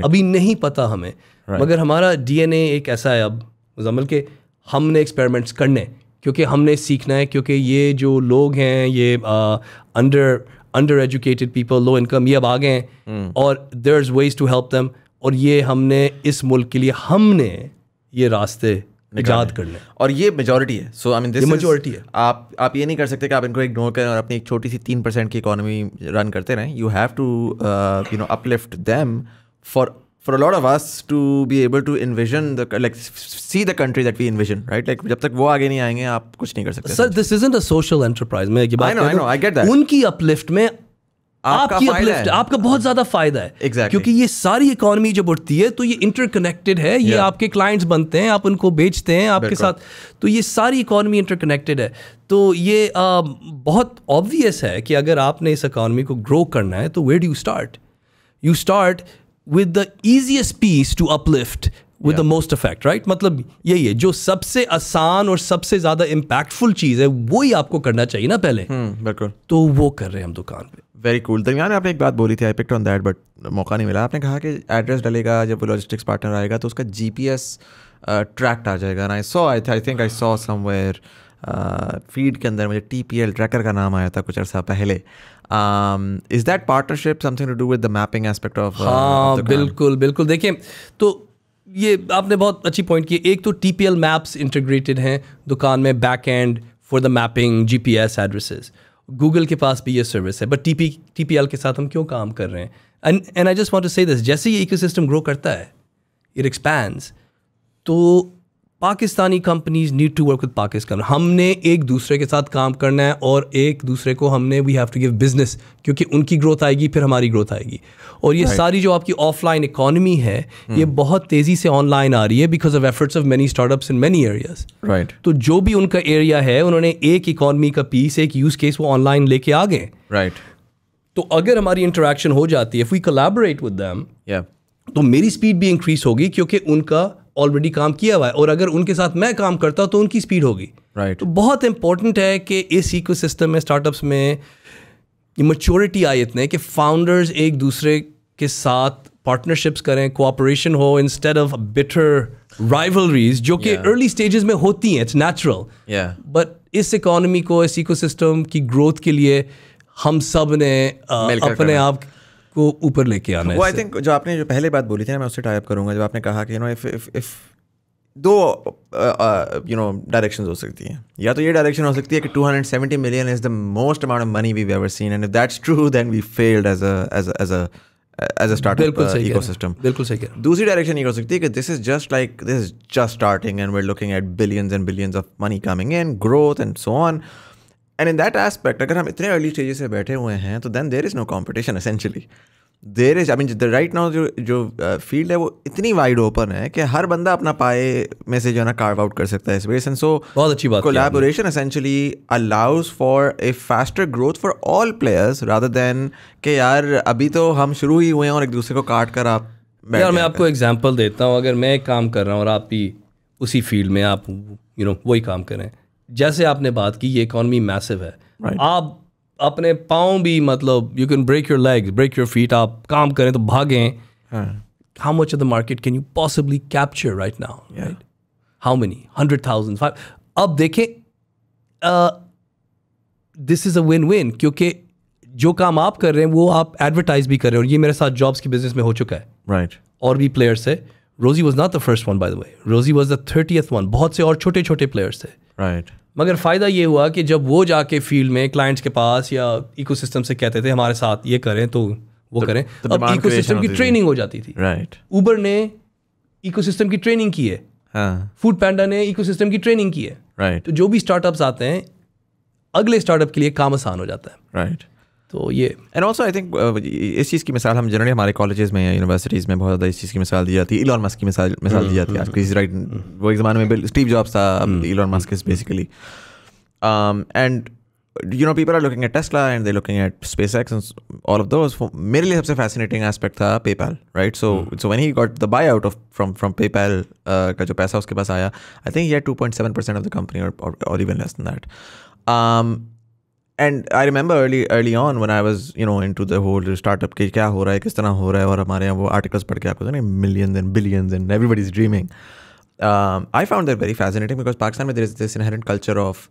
अभी नहीं पता हमें, मगर हमारा DNA एक ऐसा है अब मुज़म्मिल के हमने एक्सपेरिमेंट्स करने, क्योंकि हमने सीखना है, क्योंकि ये जो लोग हैं ये under educated people, low income, ये अब आ गए हैं, और there is ways to help them, और ये हमने इस मुल्क के लिए हमने ये रास्ते इजाद करने, और ये मेजॉरिटी है. So I mean this majority है. आप ये नहीं कर सकते कि आप इनको इग्नोर करें और अपनी एक छोटी सी 3% की इकोनॉमी रन करते रहें. You have to uplift them for a lot of us to be able to envision see the country that we envision, right? Like जब तक वो आगे नहीं आएंगे आप कुछ नहीं कर सकते. Sir, this isn't a social enterprise. मैं ये बात I know, I get that. उनकी uplift में आपकी फायदा uplift है. आपका बहुत ज्यादा फायदा है. Exactly. क्योंकि ये सारी इकोनॉमी जब उठती है तो ये इंटरकनेक्टेड है. ये आपके क्लाइंट्स बनते हैं, आप उनको बेचते हैं आपके साथ, तो ये सारी इकोनॉमी इंटरकनेक्टेड है. तो ये बहुत ऑब्वियस है कि अगर आपने इस इकोनॉमी को ग्रो करना है तो where do you start? You start with the easiest piece to uplift with the most effect, right? मतलब यही है, जो सबसे आसान और सबसे ज़्यादा impactful चीज़ है वो ही आपको करना चाहिए ना पहले. बिल्कुल. तो वो कर रहे हैं हम दुकान पे. Very cool. दरमियान में आपने एक बात बोली थी, I picked on that but मौका नहीं मिला. आपने कहा कि एड्रेस डलेगा जब वो लॉजिस्टिक्स पार्टनर आएगा तो उसका GPS ट्रैक्ट आ जाएगा. And I think I saw somewhere feed के अंदर मुझे TPL ट्रैकर का नाम आया था कुछ अर्सा पहले. Is that partnership something to do with the mapping aspect of हाँ, बिल्कुल बिल्कुल. देखिए, तो ये आपने बहुत अच्छी पॉइंट की. एक तो TPL मैप्स इंटीग्रेटेड हैं दुकान में, back and for the mapping GPS addresses. Google के पास भी ये सर्विस है, बट TPL के साथ हम क्यों काम कर रहे हैं? And I just want to say this, जैसे ये इकोसिस्टम ग्रो करता है, इट एक्सपैंड्स, तो Pakistani companies need to work with Pakistan. हमने एक दूसरे के साथ काम करना है और एक दूसरे को हमने we have to give business, क्योंकि उनकी ग्रोथ आएगी फिर हमारी ग्रोथ आएगी. और ये सारी जो आपकी ऑफलाइन इकोनॉमी है ये बहुत तेज़ी से ऑनलाइन आ रही है because of efforts of many startups in many areas. Right. तो जो भी उनका एरिया है उन्होंने एक इकोनॉमी का पीस, एक यूज केस वो ऑनलाइन लेके आ गए. राइट. तो अगर हमारी इंटरेक्शन हो जाती है, if we collaborate with them, तो मेरी स्पीड भी इंक्रीज होगी क्योंकि उनका ऑलरेडी काम किया हुआ है, और अगर उनके साथ मैं काम करता हूँ तो उनकी स्पीड होगी. राइट. तो बहुत इंपॉर्टेंट है कि इस इकोसिस्टम में, स्टार्टअप्स में ये मैच्योरिटी आए इतने कि फाउंडर्स एक दूसरे के साथ पार्टनरशिप्स करें, कोऑपरेशन हो, इंस्टेड ऑफ बिटर राइवलरीज जो कि अर्ली स्टेजेस में होती हैं. It's natural. बट इस इकोनॉमी को, इस इकोसिस्टम की ग्रोथ के लिए हम सब ने अपने आप को ऊपर लेके आना है. वो आई थिंक जो आपने जो पहले बात बोली थी ना, मैं उससे टाइप करूंगा. जब आपने कहा कि इफ दो डायरेक्शंस हो सकती हैं. या तो ये डायरेक्शन हो सकती है कि 270 million is the most amount of money we have ever seen, and if that's true then we failed as a startup ecosystem. बिल्कुल सही कह. दूसरी डायरेक्शन ये हो सकती है कि this is just starting and we are looking at billions and billions of money coming in, growth and so on. And in that aspect अगर हम इतने अर्ली स्टेजेस से बैठे हुए हैं तो then there is no competition essentially. There is, I mean right now जो field है वो इतनी वाइड ओपन है कि हर बंदा अपना पाए में से जो है ना कार्व आउट कर सकता है स्पेस. एंड सो बहुत अच्छी बात, collaboration essentially allows for a faster growth for all players rather than कि यार अभी तो हम शुरू ही हुए हैं और एक दूसरे को काट कर आप. यार मैं आपको एग्जांपल देता हूँ. अगर मैं एक काम कर रहा हूँ और आप भी उसी फील्ड में, आप वही काम करें, जैसे आपने बात की, ये इकॉनमी मैसिव है. आप अपने पाँव भी, मतलब you can break your legs, break your feet, आप काम करें तो भागें. How much of the market can you possibly capture right now? Right. How many 100,000. अब देखें, this is a win win, क्योंकि जो काम आप कर रहे हैं वो आप एडवर्टाइज भी कर रहे हैं, और ये मेरे साथ जॉब्स के बिजनेस में हो चुका है. राइट. और भी प्लेयर्स है. रोजी was not the first one by the way, रोजी वॉज द 30th वन. बहुत से और छोटे छोटे प्लेयर्स थे. राइट. मगर फ़ायदा ये हुआ कि जब वो जाके फील्ड में क्लाइंट्स के पास या इकोसिस्टम से कहते थे हमारे साथ ये करें तो वो करें, अब इकोसिस्टम की ट्रेनिंग हो जाती थी. राइट. उबर ने इकोसिस्टम की ट्रेनिंग की है. फूड पैंडा ने इकोसिस्टम की ट्रेनिंग की है. राइट. तो जो भी स्टार्टअप्स आते हैं, अगले स्टार्टअप के लिए काम आसान हो जाता है. राइट. तो ये, एंड ऑल्सो आई थिंक इस चीज़ की मिसाल हम जनरली हमारे कॉलेजेस में या यूनिवर्सिटीज़ में बहुत ज़्यादा इस चीज़ की मिसाल दी जाती है. इलॉन मस्क की मिसाल दी जाती है आज. राइट. वो एक ज़माने में स्टीव जॉब्स था, Elon Musk is basically. And people are looking at Tesla and they're looking at SpaceX and all of those. मेरे लिए सबसे fascinating aspect था PayPal, right? So when he got the buyout from PayPal का जो पैसा उसके पास आया, I think he had 2.7% of the company or even less than that. And I remember early on when I was into the whole startup के क्या हो रहा है, किस तरह हो रहा है, और हमारे यहाँ वो articles पढ़ के आपको ना millions and billions and everybody's dreaming. I found that very fascinating because Pakistan में there is this inherent culture of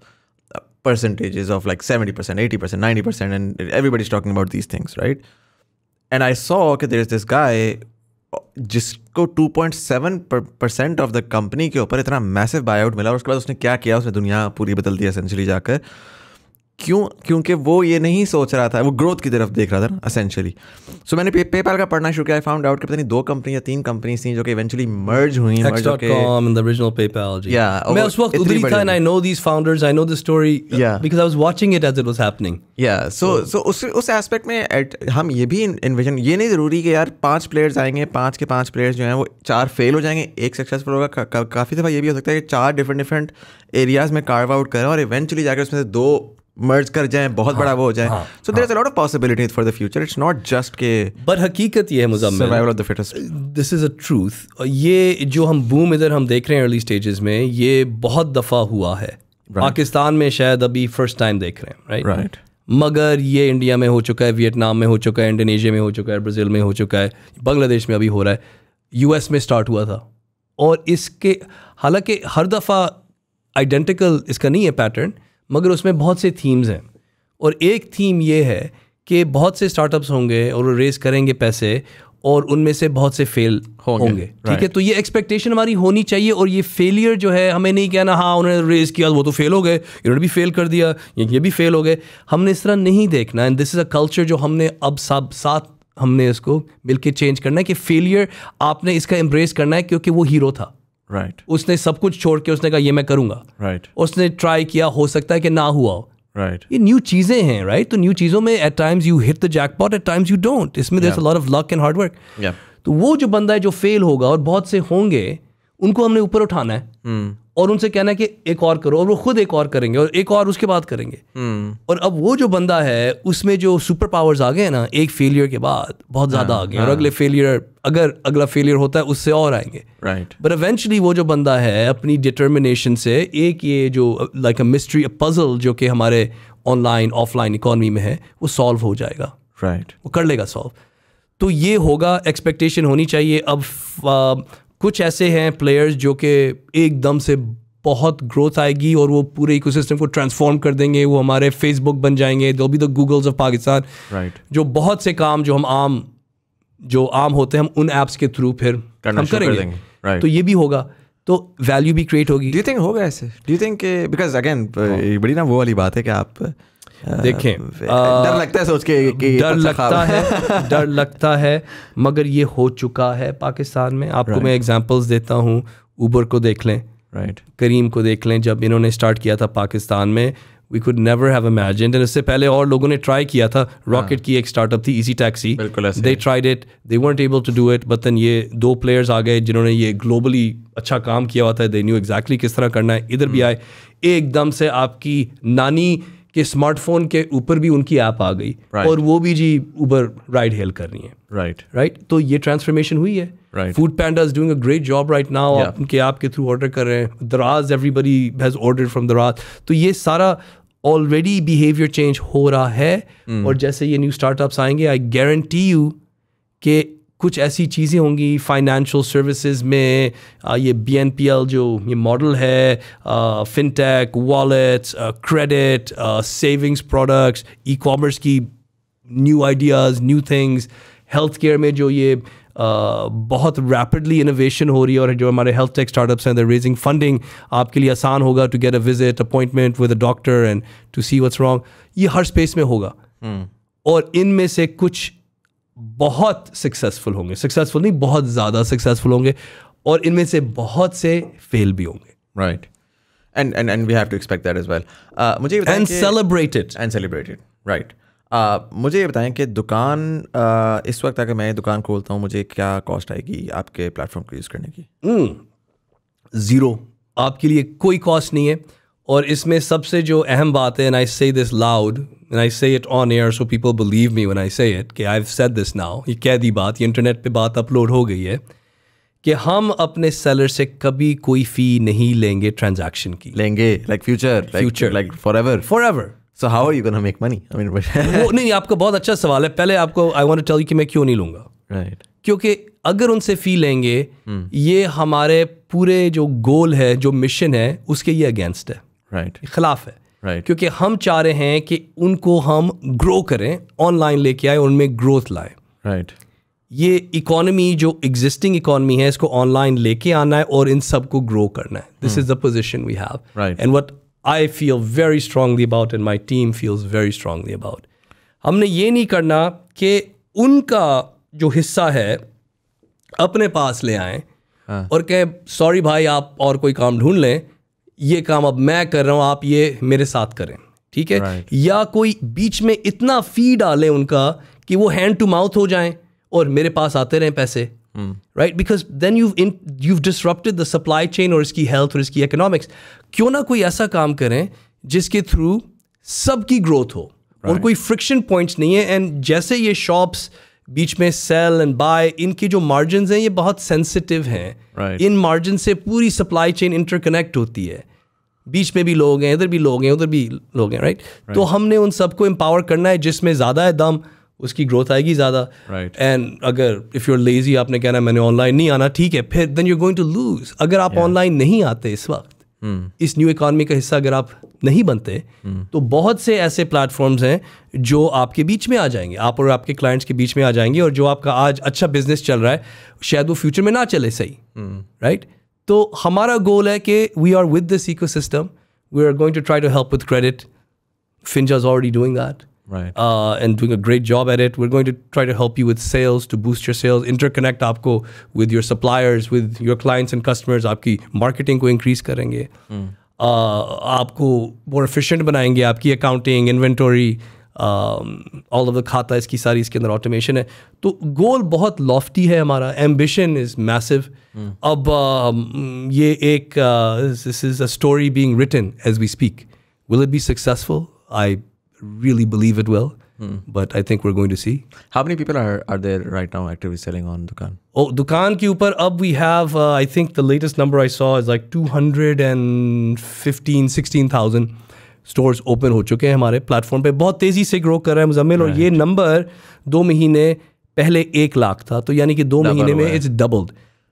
percentages of like 70%, 80%, 90%, and everybody's talking about these things, right? And I saw that there's this guy जिसको 2.7% of the company के ऊपर इतना massive bye out मिला, और उसके बाद उसने क्या किया, उसने दुनिया पूरी बदल दी एसेंशियली जाकर। क्योंकि वो ये नहीं सोच रहा था, वो ग्रोथ की तरफ देख रहा था ना एसेंशियली। सो मैंने पेपाल का पढ़ना शुरू किया। आई फाउंड आउट कि पता नहीं 2 कंपनी या 3 कंपनीज थी जो कि इवेंचुअली मर्ज हुई। X.com and the original PayPal ji. Yeah, मैं उस वक्त उधर ही था, and I know these founders, I know the story because I was watching it as it was happening. Yeah, so उस एस्पेक्ट में हम ये भी इन्विजन, ये नहीं ज़रूरी कि यार 5 प्लेयर्स आएंगे, 5 के 5 प्लेयर्स जो हैं वो 4 फेल हो जाएंगे, 1 सक्सेसफुल होगा। काफ़ी दफ़ा ये भी हो सकता है कि 4 डिफरेंट एरियाज में कार्व आउट करें और इवेंचुअली जाकर उसमें से 2 मर्ज कर जाएं, बहुत बड़ा वो हो जाए। So there is a lot of possibilities for the future. It's not just K, but हकीकत ये है Muzammil, survival of the fittest, this is a truth. ये जो हम बूम इधर हम देख रहे हैं अर्ली स्टेजेस में, ये बहुत दफ़ा हुआ है। पाकिस्तान में शायद अभी फर्स्ट टाइम देख रहे हैं, राइट? मगर ये इंडिया में हो चुका है, वियतनाम में हो चुका है, इंडोनेशिया में हो चुका है, ब्राज़ील में हो चुका है, बांग्लादेश में अभी हो रहा है, यूएस में स्टार्ट हुआ था। और इसके हालांकि हर दफ़ा आइडेंटिकल इसका नहीं है पैटर्न, मगर उसमें बहुत से थीम्स हैं। और एक थीम ये है कि बहुत से स्टार्टअप्स होंगे और वो रेस करेंगे पैसे, और उनमें से बहुत से फेल होंगे, ठीक है? तो ये एक्सपेक्टेशन हमारी होनी चाहिए। और ये फेलियर जो है, हमें नहीं कहना हाँ उन्होंने रेस किया वो तो फेल हो गए, इन्होंने भी फेल कर दिया, ये भी फेल हो गए। हमने इस तरह नहीं देखना। And this is a culture जो हमने अब सब साथ हमने इसको मिलकर चेंज करना है कि फेलियर आपने इसका एम्ब्रेस करना है, क्योंकि वो हीरो था, राइट? उसने सब कुछ छोड़ के उसने कहा ये मैं करूँगा, राइट? उसने ट्राई किया, हो सकता है कि ना हुआ हो, राइट? ये न्यू चीज़ें हैं, राइट? तो न्यू चीज़ों में at times you hit the jackpot, at times you don't. इसमें there is a lot of luck and hard work. तो वो जो बंदा है जो फेल होगा, और बहुत से होंगे, उनको हमने ऊपर उठाना है और उनसे कहना है कि एक और करो, और वो खुद एक और करेंगे और एक और उसके बाद करेंगे। और अब वो जो बंदा है उसमें जो सुपर पावर्स आ गए हैं ना, एक फेलियर के बाद बहुत ज़्यादा आ गए, और अगले फेलियर, अगर अगला फेलियर होता है उससे और आएंगे, राइट? बट इवेंचुअली वो जो बंदा है अपनी डिटर्मिनेशन से, एक ये जो like a mystery, a puzzle जो कि हमारे ऑनलाइन ऑफलाइन इकॉनमी में है, वो सॉल्व हो जाएगा, राइट? वो कर लेगा सॉल्व। तो ये होगा, एक्सपेक्टेशन होनी चाहिए। अब कुछ ऐसे हैं प्लेयर्स जो कि एकदम से बहुत ग्रोथ आएगी और वो पूरे इकोसिस्टम को ट्रांसफॉर्म कर देंगे, वो हमारे फेसबुक बन जाएंगे, to be the Googles of Pakistan, right? जो बहुत से काम जो हम आम होते हैं, हम उन ऐप्स के थ्रू फिर हम करेंगे, राइट? तो ये भी होगा, तो वैल्यू भी क्रिएट होगी। डू यू थिंक होगा ऐसे? Do you think, because again बड़ी ना वो वाली बात है कि आप देखें, डर लगता है सोच के कि डर लगता है, मगर ये हो चुका है पाकिस्तान में। आपको मैं एग्जांपल्स देता हूँ, ऊबर को देख लें, राइट? करीम को देख लें। जब इन्होंने स्टार्ट किया था पाकिस्तान में, we could never have imagined, and इससे पहले और लोगों ने ट्राई किया था। रॉकेट की एक स्टार्टअप थी, easy taxi, they tried it, they weren't able to do it, but then ये 2 प्लेयर्स आ गए जिन्होंने ये ग्लोबली अच्छा काम किया हुआ था, दे न्यू एग्जैक्टली किस तरह करना है, इधर भी आए, एकदम से आपकी नानी के स्मार्टफोन के ऊपर भी उनकी ऐप आ गई, और वो भी जी ऊबर राइड हेल कर रही है, राइट? तो ये ट्रांसफॉर्मेशन हुई है। Food panda is doing a great job right now, आप उनके ऐप के थ्रू ऑर्डर कर रहे हैं। दराज, एवरीबडी हैज ऑर्डर्ड फ्रॉम दराज। तो ये सारा ऑलरेडी बिहेवियर चेंज हो रहा है। और जैसे ये न्यू स्टार्टअप्स आएंगे, आई गारंटी यू कि कुछ ऐसी चीज़ें होंगी फाइनेंशियल सर्विसेज में, ये BNPL जो ये मॉडल है, fintech, wallets, credit, savings products, e-commerce की new ideas, new things, health care में जो ये बहुत रैपिडली इनोवेशन हो रही है, और जो हमारे हेल्थ टेक स्टार्टअप्स हैं, दे रेजिंग फंडिंग, आपके लिए आसान होगा to get a visit appointment with a doctor and to see what's wrong. ये हर स्पेस में होगा, और इनमें से कुछ बहुत सक्सेसफुल होंगे, सक्सेसफुल नहीं, बहुत ज़्यादा सक्सेसफुल होंगे, और इनमें से बहुत से फेल भी होंगे, right? And we have to expect that as well. मुझे एंड सेलिब्रेट इट, राइट? मुझे ये बताएं कि दुकान इस वक्त अगर मैं दुकान खोलता हूँ, मुझे क्या कॉस्ट आएगी आपके प्लेटफॉर्म को यूज़ करने की? 0, आपके लिए कोई कॉस्ट नहीं है। और इसमें सबसे जो अहम बात है, एंड आई से दिस लाउड एंड आई से it on air so people believe me when I से इट, कि I have said this now, ये कह दी बात, ये इंटरनेट पे बात अपलोड हो गई है, कि हम अपने सेलर से कभी कोई फ़ी नहीं लेंगे ट्रांजैक्शन की। लेंगे like future, like forever. So how are you gonna make money? I mean, वो नहीं, आपका बहुत अच्छा सवाल है। पहले आपको I want to tell you कि मैं क्यों नहीं लूँगा, राइट? क्योंकि अगर उनसे फ़ी लेंगे, ये हमारे पूरे जो गोल है, जो मिशन है, उसके ये अगेंस्ट है, राइट? खिलाफ है, राइट? क्योंकि हम चाह रहे हैं कि उनको हम ग्रो करें, ऑनलाइन लेके आए, उनमें ग्रोथ लाए, राइट? ये इकोनॉमी जो एग्जिस्टिंग इकोनॉमी है इसको ऑनलाइन लेके आना है और इन सब को ग्रो करना है. This is the position we have. Right. And what I feel very strongly about and my team feels very strongly about, हमने ये नहीं करना कि उनका जो हिस्सा है अपने पास ले आएं और कहें सॉरी भाई आप और कोई काम ढूंढ लें, ये काम अब मैं कर रहा हूँ आप ये मेरे साथ करें. ठीक है. Right. या कोई बीच में इतना फी डालें उनका कि वो हैंड टू माउथ हो जाएं और मेरे पास आते रहें पैसे. Right. Because then you've disrupted the supply chain और इसकी हेल्थ और इसकी इकोनॉमिक्स. क्यों ना कोई ऐसा काम करें जिसके थ्रू सबकी ग्रोथ हो और कोई फ्रिक्शन पॉइंट्स नहीं है. एंड जैसे ये शॉप्स बीच में सेल एंड बाय, इनके जो मार्जिन हैं ये बहुत सेंसिटिव हैं. Right. इन मार्जिन से पूरी सप्लाई चेन इंटरकनेक्ट होती है. बीच में भी लोग हैं, इधर भी लोग हैं, उधर भी लोग हैं. राइट. तो हमने उन सबको एम्पावर करना है. जिसमें ज़्यादा है दम उसकी ग्रोथ आएगी ज़्यादा. Right. एंड अगर इफ़ यूर लेजी आपने कहना मैंने ऑनलाइन नहीं आना, ठीक है, फिर then you're going to lose. अगर आप ऑनलाइन नहीं आते इस वक्त, इस न्यू इकॉनमी का हिस्सा अगर आप नहीं बनते, तो बहुत से ऐसे प्लेटफॉर्म्स हैं जो आपके बीच में आ जाएंगे, आप और आपके क्लाइंट्स के बीच में आ जाएंगे, और जो आपका आज अच्छा बिजनेस चल रहा है शायद वो फ्यूचर में ना चले सही. राइट. तो हमारा गोल है कि we are with this ecosystem, we are going to try to help with credit. Finja is already doing that. Right. And doing a great job at it. We're going to try to help you with sales, to boost your sales, interconnect आपको with your suppliers, with your clients and customers. आपकी marketing को increase करेंगे. आपको more efficient बनाएंगे. आपकी accounting, inventory, all of the खाता इसकी सारी इसके अंदर automation है. तो goal बहुत lofty है हमारा. Ambition is massive. अब ये एक this is a story being written as we speak. Will it be successful? I really believe it will, but I think we're going to see. How many people are there right now actively selling on Dukaan? Oh, Dukaan ke upar ab we have, I think the latest number I saw is like 216,000 stores open हो चुके हैं हमारे platform पे. बहुत तेज़ी से grow कर रहा है मुजम्मिल. और ये नंबर 2 महीने पहले 1 लाख था, तो यानी कि 2 महीने में इट्स डबल्ड.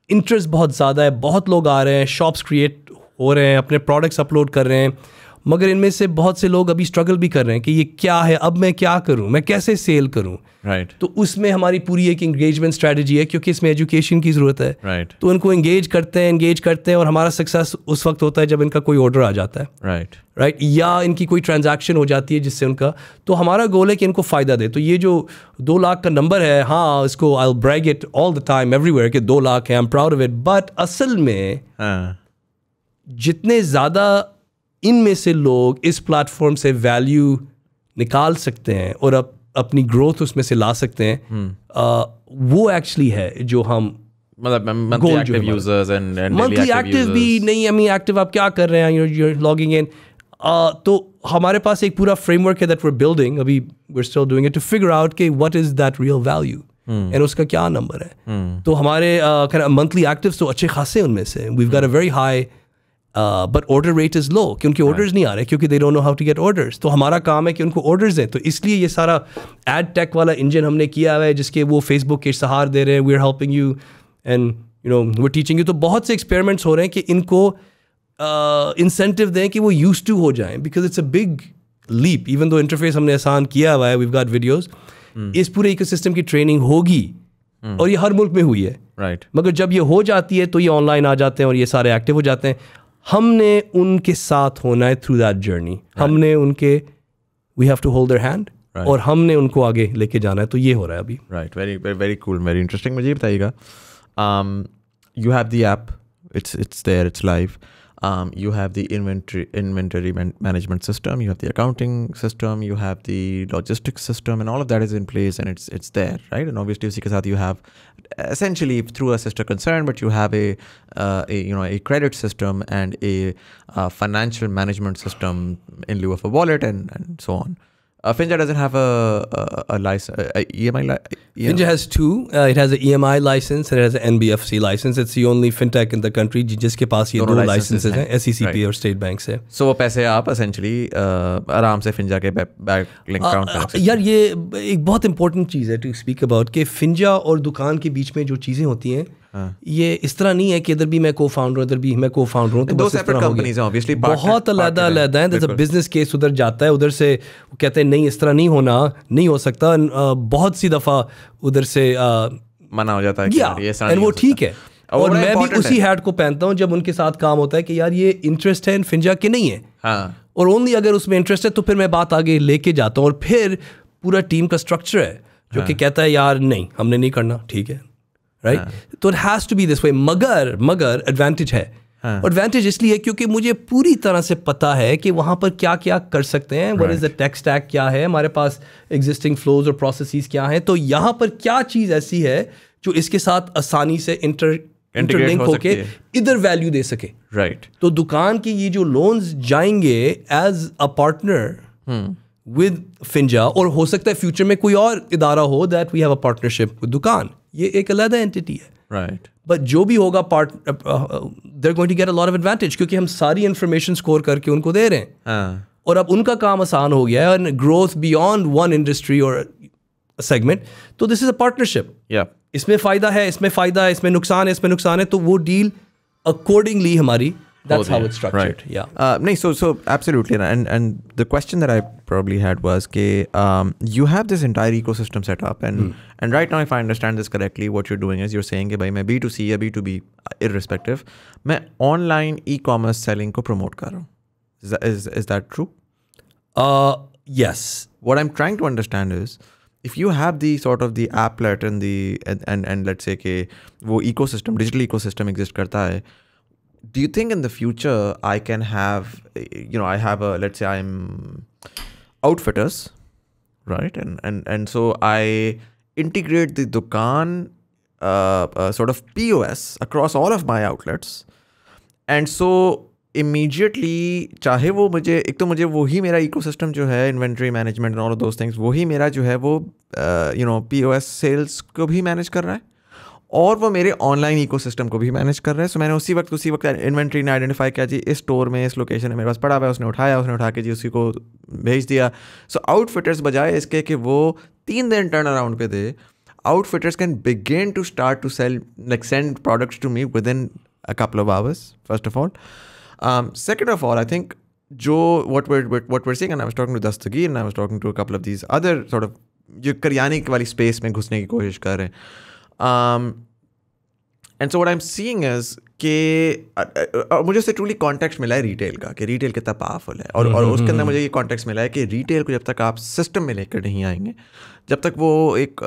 इंटरेस्ट बहुत ज़्यादा है, बहुत लोग आ रहे हैं, शॉप्स क्रिएट हो रहे हैं, अपने प्रोडक्ट्स अपलोड कर रहे हैं. मगर इनमें से बहुत से लोग अभी स्ट्रगल भी कर रहे हैं कि ये क्या है, अब मैं क्या करूं, मैं कैसे सेल करूं. Right. तो उसमें हमारी पूरी एक इंगेजमेंट स्ट्रेटजी है, क्योंकि इसमें एजुकेशन की ज़रूरत है. Right. तो इनको एंगेज करते हैं और हमारा सक्सेस उस वक्त होता है जब इनका कोई ऑर्डर आ जाता है. Right. राइट. या इनकी कोई ट्रांजैक्शन हो जाती है जिससे उनका, तो हमारा गोल है कि इनको फ़ायदा दे. तो ये जो 2 लाख का नंबर है, हाँ, इसको I will brag it all the time everywhere कि 2 लाख है, I am proud of it. But असल में जितने ज़्यादा इनमें से लोग इस प्लेटफॉर्म से वैल्यू निकाल सकते हैं और अपनी ग्रोथ उसमें से ला सकते हैं, वो एक्चुअली है जो हम मतलब monthly active users and monthly active भी नहीं. आई एक्टिव आप क्या कर रहे हैं, you're logging in. तो हमारे पास एक पूरा फ्रेमवर्क है that we're building, अभी we're still doing it to figure out कि what is that real value and उसका क्या नंबर है. तो हमारे मंथली एक्टिव्स तो अच्छे खासे उनमें से. we've got a very high but order rate is low, क्योंकि ऑर्डर्स नहीं आ रहे, क्योंकि they don't know how to get orders. तो हमारा काम है कि उनको ऑर्डर्स दें. तो इसलिए ये सारा एड टेक वाला इंजन हमने किया हुआ है, जिसके वो फेसबुक के इश्तहार दे रहे हैं, we are helping you and you know we are teaching you. तो बहुत से एक्सपेरिमेंट्स हो रहे हैं कि इनको इंसेंटिव दें कि वो यूज टू हो जाएं, because it's a big leap. Even though interface हमने आसान किया हुआ है, वी हैव गॉट वीडियोज़. इस पूरे इकोसिस्टम की ट्रेनिंग होगी और ये हर मुल्क में हुई है. राइट. मगर जब ये हो जाती है तो ये ऑनलाइन आ जाते हैं और ये सारे एक्टिव हो जाते हैं. हमने उनके साथ होना है थ्रू दैट जर्नी. हमने उनके we have to hold their hand और हमने उनको आगे लेके जाना है. तो ये हो रहा है अभी. Right. Very very cool, very interesting. मुझे बताइएगा, you have the app, it's there, it's live. You have the inventory management system, you have the accounting system, you have the logistics system, and all of that is in place, and it's there, right? And obviously usi ke sath you have essentially through a sister concern, but you have a credit system and a financial management system in lieu of a wallet and so on. Finja doesn't have a license, EMI license. Finja has 2. It has an EMI license and it has an NBFC license. It's the only fintech in the country जिसके पास ये 2 licenses हैं, SECP और State Bank से. So वो पैसे आप essentially आराम से Finja के बैंक लिंक अकाउंट कर सकते हैं. यार ये एक बहुत इंपॉर्टेंट चीज़ है टू स्पीक अबाउट कि Finja और दुकान के बीच में जो चीज़ें होती हैं, ये इस तरह नहीं है कि इधर भी मैं को फाउंडर हूँ, इधर भी मैं को फाउंडर हूँ. तो दो सेपरेट कंपनीज हैं ऑब्वियसली, बहुत अलग-अलग हैं. there's a बिजनेस केस उधर जाता है, उधर से वो कहते हैं नहीं इस तरह नहीं होना, नहीं हो सकता. बहुत सी दफ़ा उधर से मना हो जाता है कि यार ये ऐसा नहीं वो हो ठीक सकता। है। और बड़ा मैं भी important उसी है। हैट को पहनता हूँ जब उनके साथ काम होता है कि यार ये इंटरेस्ट है फिंजा के नहीं है, हाँ और ओनली अगर उसमें इंटरेस्ट है तो फिर मैं बात आगे लेके जाता हूँ। और फिर पूरा टीम का स्ट्रक्चर है जो कि कहता है यार नहीं हमने नहीं करना, ठीक है, राइट। तो it has to be this way. मगर एडवांटेज है। एडवांटेज इसलिए क्योंकि मुझे पूरी तरह से पता है कि वहाँ पर क्या क्या कर सकते हैं, what is the tech stack, क्या है हमारे पास एग्जिस्टिंग फ्लोज और प्रोसेसेस क्या हैं, तो यहाँ पर क्या चीज़ ऐसी है जो इसके साथ आसानी से इंटरलिंक होके इधर वैल्यू दे सके, राइट। तो दुकान की ये जो लोन्स जाएंगे एज अ पार्टनर विद फिंजा, और हो सकता है फ्यूचर में कोई और इदारा हो that we have a partnership with दुकान, ये एक अलग एंटिटी है, राइट। बट जो भी होगा they're going to get a lot of advantage क्योंकि हम सारी इंफॉर्मेशन स्कोर करके उनको दे रहे हैं। हाँ और अब उनका काम आसान हो गया है और ग्रोथ बियॉन्ड वन इंडस्ट्री और सेगमेंट। तो दिस इज अ पार्टनरशिप। या इसमें फ़ायदा है, इसमें फ़ायदा है, इसमें नुकसान है, इसमें नुकसान है, तो वो डील अकॉर्डिंगली हमारी, that's how it's structured. Right. Yeah. No, so absolutely, and the question that I probably had was, you have this entire ecosystem set up, and right now, if I understand this correctly, what you're doing is you're saying कि भाई मैं B2C या B2B irrespective, मैं online e-commerce selling को promote कर रहा हूँ. Is that true? Yes. What I'm trying to understand is, if you have the sort of the applet and let's say कि वो ecosystem, digital ecosystem exist करता है, do you think in the future I can have, I have a, let's say I'm Outfitters, right? And so I integrate the Dukaan sort of POS across all of my outlets. And so immediately, चाहे वो मुझे, एक तो मुझे वही मेरा ecosystem जो है, inventory management and all of those things, वही मेरा जो है वो, POS sales को भी manage कर रहा है, और वो मेरे ऑनलाइन इकोसिस्टम को भी मैनेज कर रहे हैं। सो मैंने उसी वक्त इन्वेंट्री ने आइडेंटिफाई किया जी इस स्टोर में इस लोकेशन में मेरे पास पड़ा हुआ है, उसने उठा के जी उसी को भेज दिया। सो आउटफिटर्स बजाय इसके कि वो 3 दिन टर्न अराउंड पे they, outfitters can begin to start to sell, like send products to me within a couple of hours, first of all. Second of all, I think जो what we're seeing, and I was talking to Dastagir and I was talking to a couple of these other sort of जो करियाने वाली space में घुसने की कोशिश कर रहे हैं, and so what I am seeing is कि मुझे उससे ट्रूली कॉन्टेक्स्ट मिला है रिटेल का, कि रिटेल कितना पावरफुल है, और उसके अंदर मुझे ये कॉन्टेक्स्ट मिला है कि रिटेल को जब तक आप सिस्टम में लेकर नहीं आएंगे, जब तक वो एक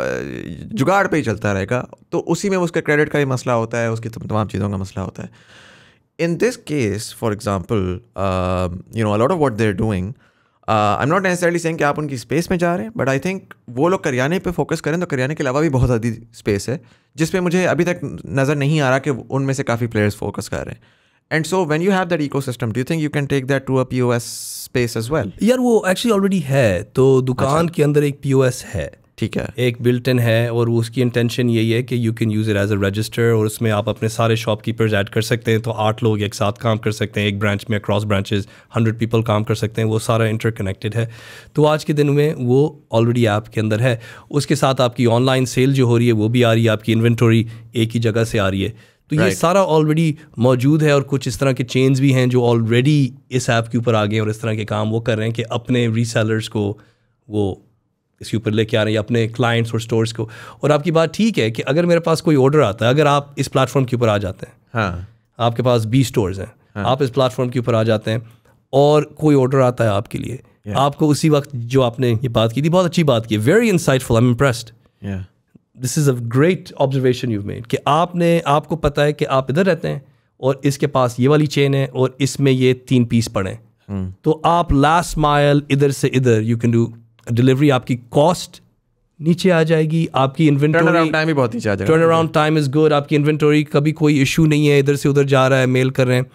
जुगाड़ पे ही चलता रहेगा, तो उसी में उसका क्रेडिट का ही मसला होता है, उसकी तमाम चीज़ों का मसला होता है। In this case for example, a lot of what they are doing, I am not necessarily saying कि आप उनकी स्पेस में जा रहे हैं, बट आई थिंक वो लोग करियाने पे फोकस करें तो करियाने के अलावा भी बहुत ज़्यादा स्पेस है जिसपे मुझे अभी तक नज़र नहीं आ रहा कि उनमें से काफ़ी प्लेयर्स फोकस कर रहे हैं। And so when you have that ecosystem, do you think you can take that to a POS space as well? यार वो एक्चुअली ऑलरेडी है, तो दुकान के अंदर एक POS है, ठीक है, एक बिल्ट इन है, और उसकी इंटेंशन यही है कि you can use it as a register, और उसमें आप अपने सारे शॉपकीपर्स ऐड कर सकते हैं, तो 8 लोग एक साथ काम कर सकते हैं, एक ब्रांच में अक्रॉस ब्रांचेस 100 पीपल काम कर सकते हैं, वो सारा इंटरकनेक्टेड है। तो आज के दिन में वो ऑलरेडी ऐप के अंदर है। उसके साथ आपकी ऑनलाइन सेल जो हो रही है वो भी आ रही है, आपकी इन्वेंटरी एक ही जगह से आ रही है, तो ये सारा ऑलरेडी मौजूद है। और कुछ इस तरह के चेन्स भी हैं जो ऑलरेडी इस ऐप के ऊपर आ गए हैं और इस तरह के काम वो कर रहे हैं कि अपने रीसेलर्स को वो इसके ऊपर लेके आ रहे हैं, अपने क्लाइंट्स और स्टोर्स को। और आपकी बात ठीक है कि अगर मेरे पास कोई ऑर्डर आता है, अगर आप इस प्लेटफॉर्म के ऊपर आ जाते हैं, हाँ, आपके पास 20 स्टोर्स हैं, आप इस प्लेटफॉर्म के ऊपर आ जाते हैं और कोई ऑर्डर आता है आपके लिए, आपको उसी वक्त जो आपने ये बात की थी, बहुत अच्छी बात की, very insightful, I am impressed, this is a great observation you made, कि आपको पता है कि आप इधर रहते हैं और इसके पास ये वाली चेन है और इसमें ये 3 पीस पड़े हैं, तो आप लास्ट माइल इधर से इधर यू कैन डू डिलीवरी, आपकी कॉस्ट नीचे आ जाएगी, आपकी इन्वेंटरी टर्न अराउंड टाइम भी बहुत नीचे आ जाएगा, turn around time is good, आपकी इन्वेंटरी कभी कोई इशू नहीं है, इधर से उधर जा रहा है, मेल कर रहे हैं,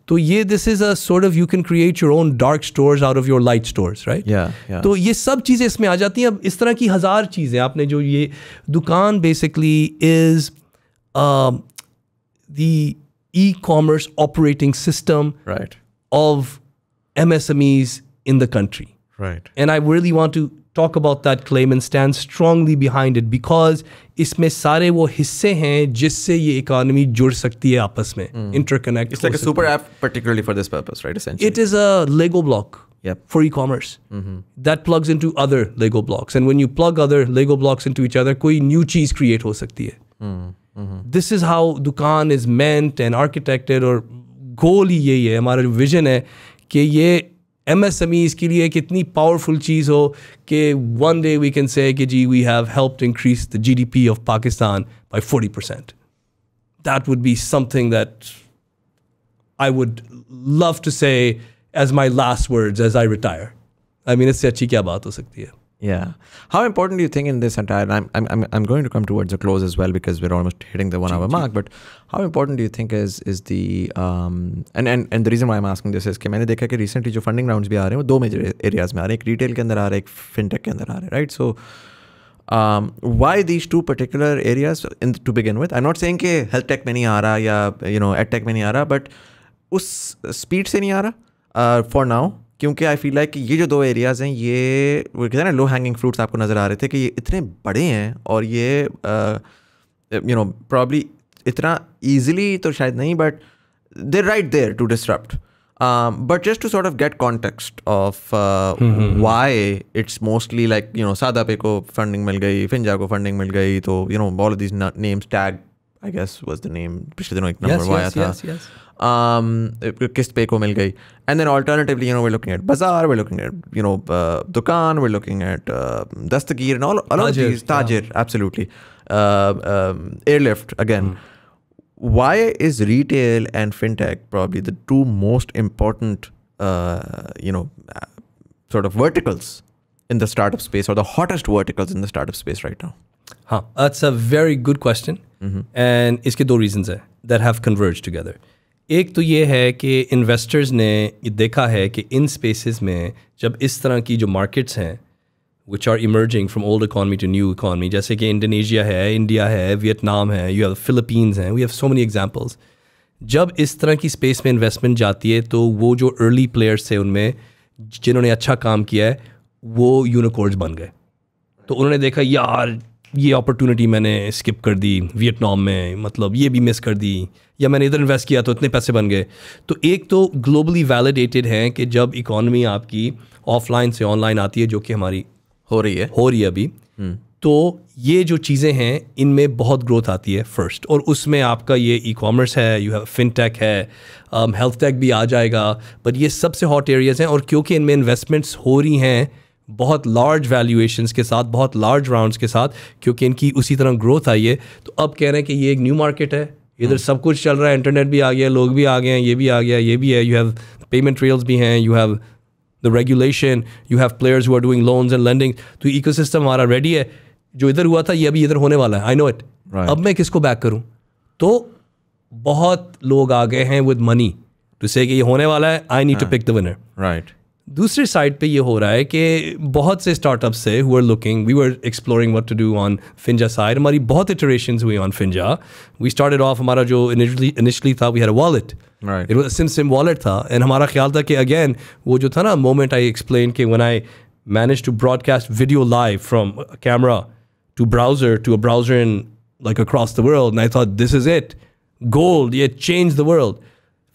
तो ये this is a sort of, you can create your own dark stores out of your light stores, right? तो ये सब चीज़ें इसमें आ जाती हैं। अब इस तरह की 1000 चीज़ें आपने जो ये दुकान basically is the e-commerce operating system of MSMEs in the country. Right. And I really want to talk about that claim and stand strongly behind it, because इसमें सारे वो हिस्से हैं जिससे ये इकोनॉमी जुड़ सकती है आपस में, interconnect. It's like a super app particularly for this purpose, right? Essentially. It is a Lego block for e-commerce that plugs into other Lego blocks. And when you plug other Lego blocks into each other, कोई new चीज़ create हो सकती है. This is how दुकान is meant and आर्किटेक्टेड, और गोल ही यही है, हमारा vision है कि ये MSMEs के लिए एक इतनी पावरफुल चीज़ हो कि one day we can say कि जी we have helped increase the GDP of Pakistan by 40%. That would be something that I would love to say as my last words as I retire. I mean, इससे अच्छी क्या बात हो सकती है? Yeah. How important do you think in this entire? I'm going to come towards a close as well because we're almost hitting the 1 hour mark. But how important do you think is the and the reason why I'm asking this is कि मैंने देखा कि recently जो funding rounds भी आ रहे हैं वो 2 major areas में आ रहे हैं, एक retail के अंदर आ रहा है, एक fintech के अंदर आ रहा है, right? So why these 2 particular areas to begin with? I'm not saying कि health tech में नहीं आ रहा या ed tech में नहीं आ रहा, but उस speed से नहीं आ रहा for now. क्योंकि आई फील लाइक कि ये जो 2 एरियाज़ हैं, ये वो कहते हैं ना लो हैंगिंग फ्रूट्स आपको नज़र आ रहे थे कि ये इतने बड़े हैं और ये प्रॉब्ली इतना ईजिली तो शायद नहीं, but they right there to disrupt, but just to sort of get context of why it's mostly like SadaPay को फंडिंग मिल गई, फिंजा को फंडिंग मिल गई, तो all of these names, Tag I guess was the name, पिछले दिनों एक नंबर वो आया था, किस्त पे को मिल गई, and then alternatively we're looking at Bazaar, we're looking at Dukaan, we're looking at Dastagir and all of these, Tajir, absolutely, Airlift again. Why is retail and fintech probably the 2 most important sort of verticals in the startup space, or the hottest verticals in the startup space right now? That's a very good question. And इसके 2 reasons हैं that have converged together. एक तो ये है कि investors ने ये देखा है कि इन स्पेसेस में जब इस तरह की जो मार्केट्स हैं which are emerging from old economy to new economy, जैसे कि इंडोनेशिया है, इंडिया है, वियतनाम है, यू हैव फिलीपींस हैं, we have so many examples, जब इस तरह की स्पेस में इन्वेस्टमेंट जाती है तो वो जो अर्ली प्लेयर्स थे उनमें जिन्होंने अच्छा काम किया है वो यूनिकॉर्न्स बन गए। तो उन्होंने देखा यार ये अपॉर्चुनिटी मैंने स्किप कर दी वियतनाम में, मतलब ये भी मिस कर दी, या मैंने इधर इन्वेस्ट किया तो इतने पैसे बन गए। तो एक तो ग्लोबली वैलिडेटेड है कि जब इकॉनमी आपकी ऑफलाइन से ऑनलाइन आती है, जो कि हमारी हो रही है अभी, तो ये जो चीज़ें हैं इनमें बहुत ग्रोथ आती है फर्स्ट, और उसमें आपका ये ई कॉमर्स है, यू हैव फिनटेक है, हेल्थ टेक भी आ जाएगा, बट ये सबसे हॉट एरियाज़ हैं। और क्योंकि इनमें इन्वेस्टमेंट्स हो रही हैं बहुत लार्ज वैल्यूएशंस के साथ, बहुत लार्ज राउंड्स के साथ, क्योंकि इनकी उसी तरह ग्रोथ आई है, तो अब कह रहे हैं कि ये एक न्यू मार्केट है, इधर सब कुछ चल रहा है, इंटरनेट भी आ गया, लोग भी आ गए हैं, ये भी आ गया, ये भी है, यू हैव पेमेंट रेल्स भी हैं, you have the regulation, you have players who are doing loans and lending, तो इकोसिस्टम हमारा रेडी है। जो इधर हुआ था ये अभी इधर होने वाला है, आई नो इट। अब मैं किसको बैक करूं? तो बहुत लोग आ गए हैं विद मनी टू से कि ये होने वाला है, I need to pick the winner, right. दूसरी साइड पे ये हो रहा है कि बहुत से स्टार्टअप्स से who are looking, we were exploring what to do on Finja side, हमारी बहुत इटरेशंस हुई on Finja. We started off, हमारा जो इनिशियली था, we had a wallet, it was a SIM wallet था, एंड हमारा ख्याल था कि अगेन वो जो था ना मोमेंट आई एक्सप्लेन कि when I manage to broadcast video live from camera to a browser in like across the world, and I thought this is it, gold, it changed the world.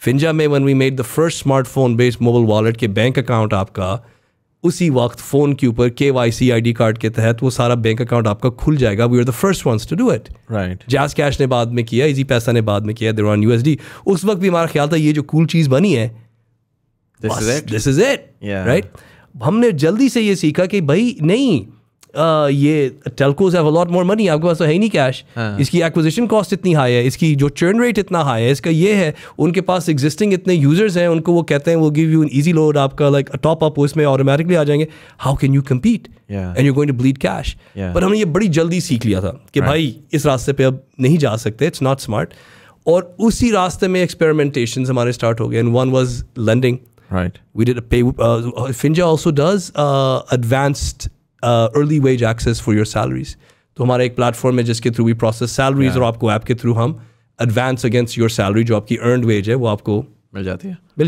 Finja में when we made the first smartphone based mobile wallet के bank account आपका उसी वक्त phone के ऊपर KYC ID card के तहत वो सारा बैंक अकाउंट आपका खुल जाएगा। We were the first ones to do it. Right. Jazz Cash ने बाद में किया, Easy पैसा ने बाद में किया, they were on USD। उस वक्त भी हमारा ख्याल था ये जो कूल चीज़ बनी है, this is it, yeah. right? हमने जल्दी से ये सीखा कि भाई नहीं, ये telcos have a lot more money, आपके पास तो है ही नहीं कैश, इसकी एक्विजिशन कॉस्ट इतनी हाई है, इसकी जो चर्न रेट इतना हाई है, इसका ये है, उनके पास एग्जिस्टिंग इतने यूजर्स हैं, उनको वो कहते हैं वो give you an easy load, आपका लाइक टॉप अप उसमें ऑटोमेटिकली आ जाएंगे, how can you compete and you going to bleed cash. पर हमने ये बड़ी जल्दी सीख लिया था कि भाई इस रास्ते पे अब नहीं जा सकते, इट्स नॉट स्मार्ट, और उसी रास्ते में एक्सपेरिमेंटेशन हमारे स्टार्ट हो गए, and one was lending, right. We did pay, Finja also does advanced early wage access for your salaries. तो हमारा एक प्लेटफॉर्म है जिसके थ्रू वी प्रोसेस सैलरीज, और आपको ऐप के थ्रू हम एडवांस अगेंस्ट योर सैलरी, जो आपकी अर्नड वेज है, वो आपको मिल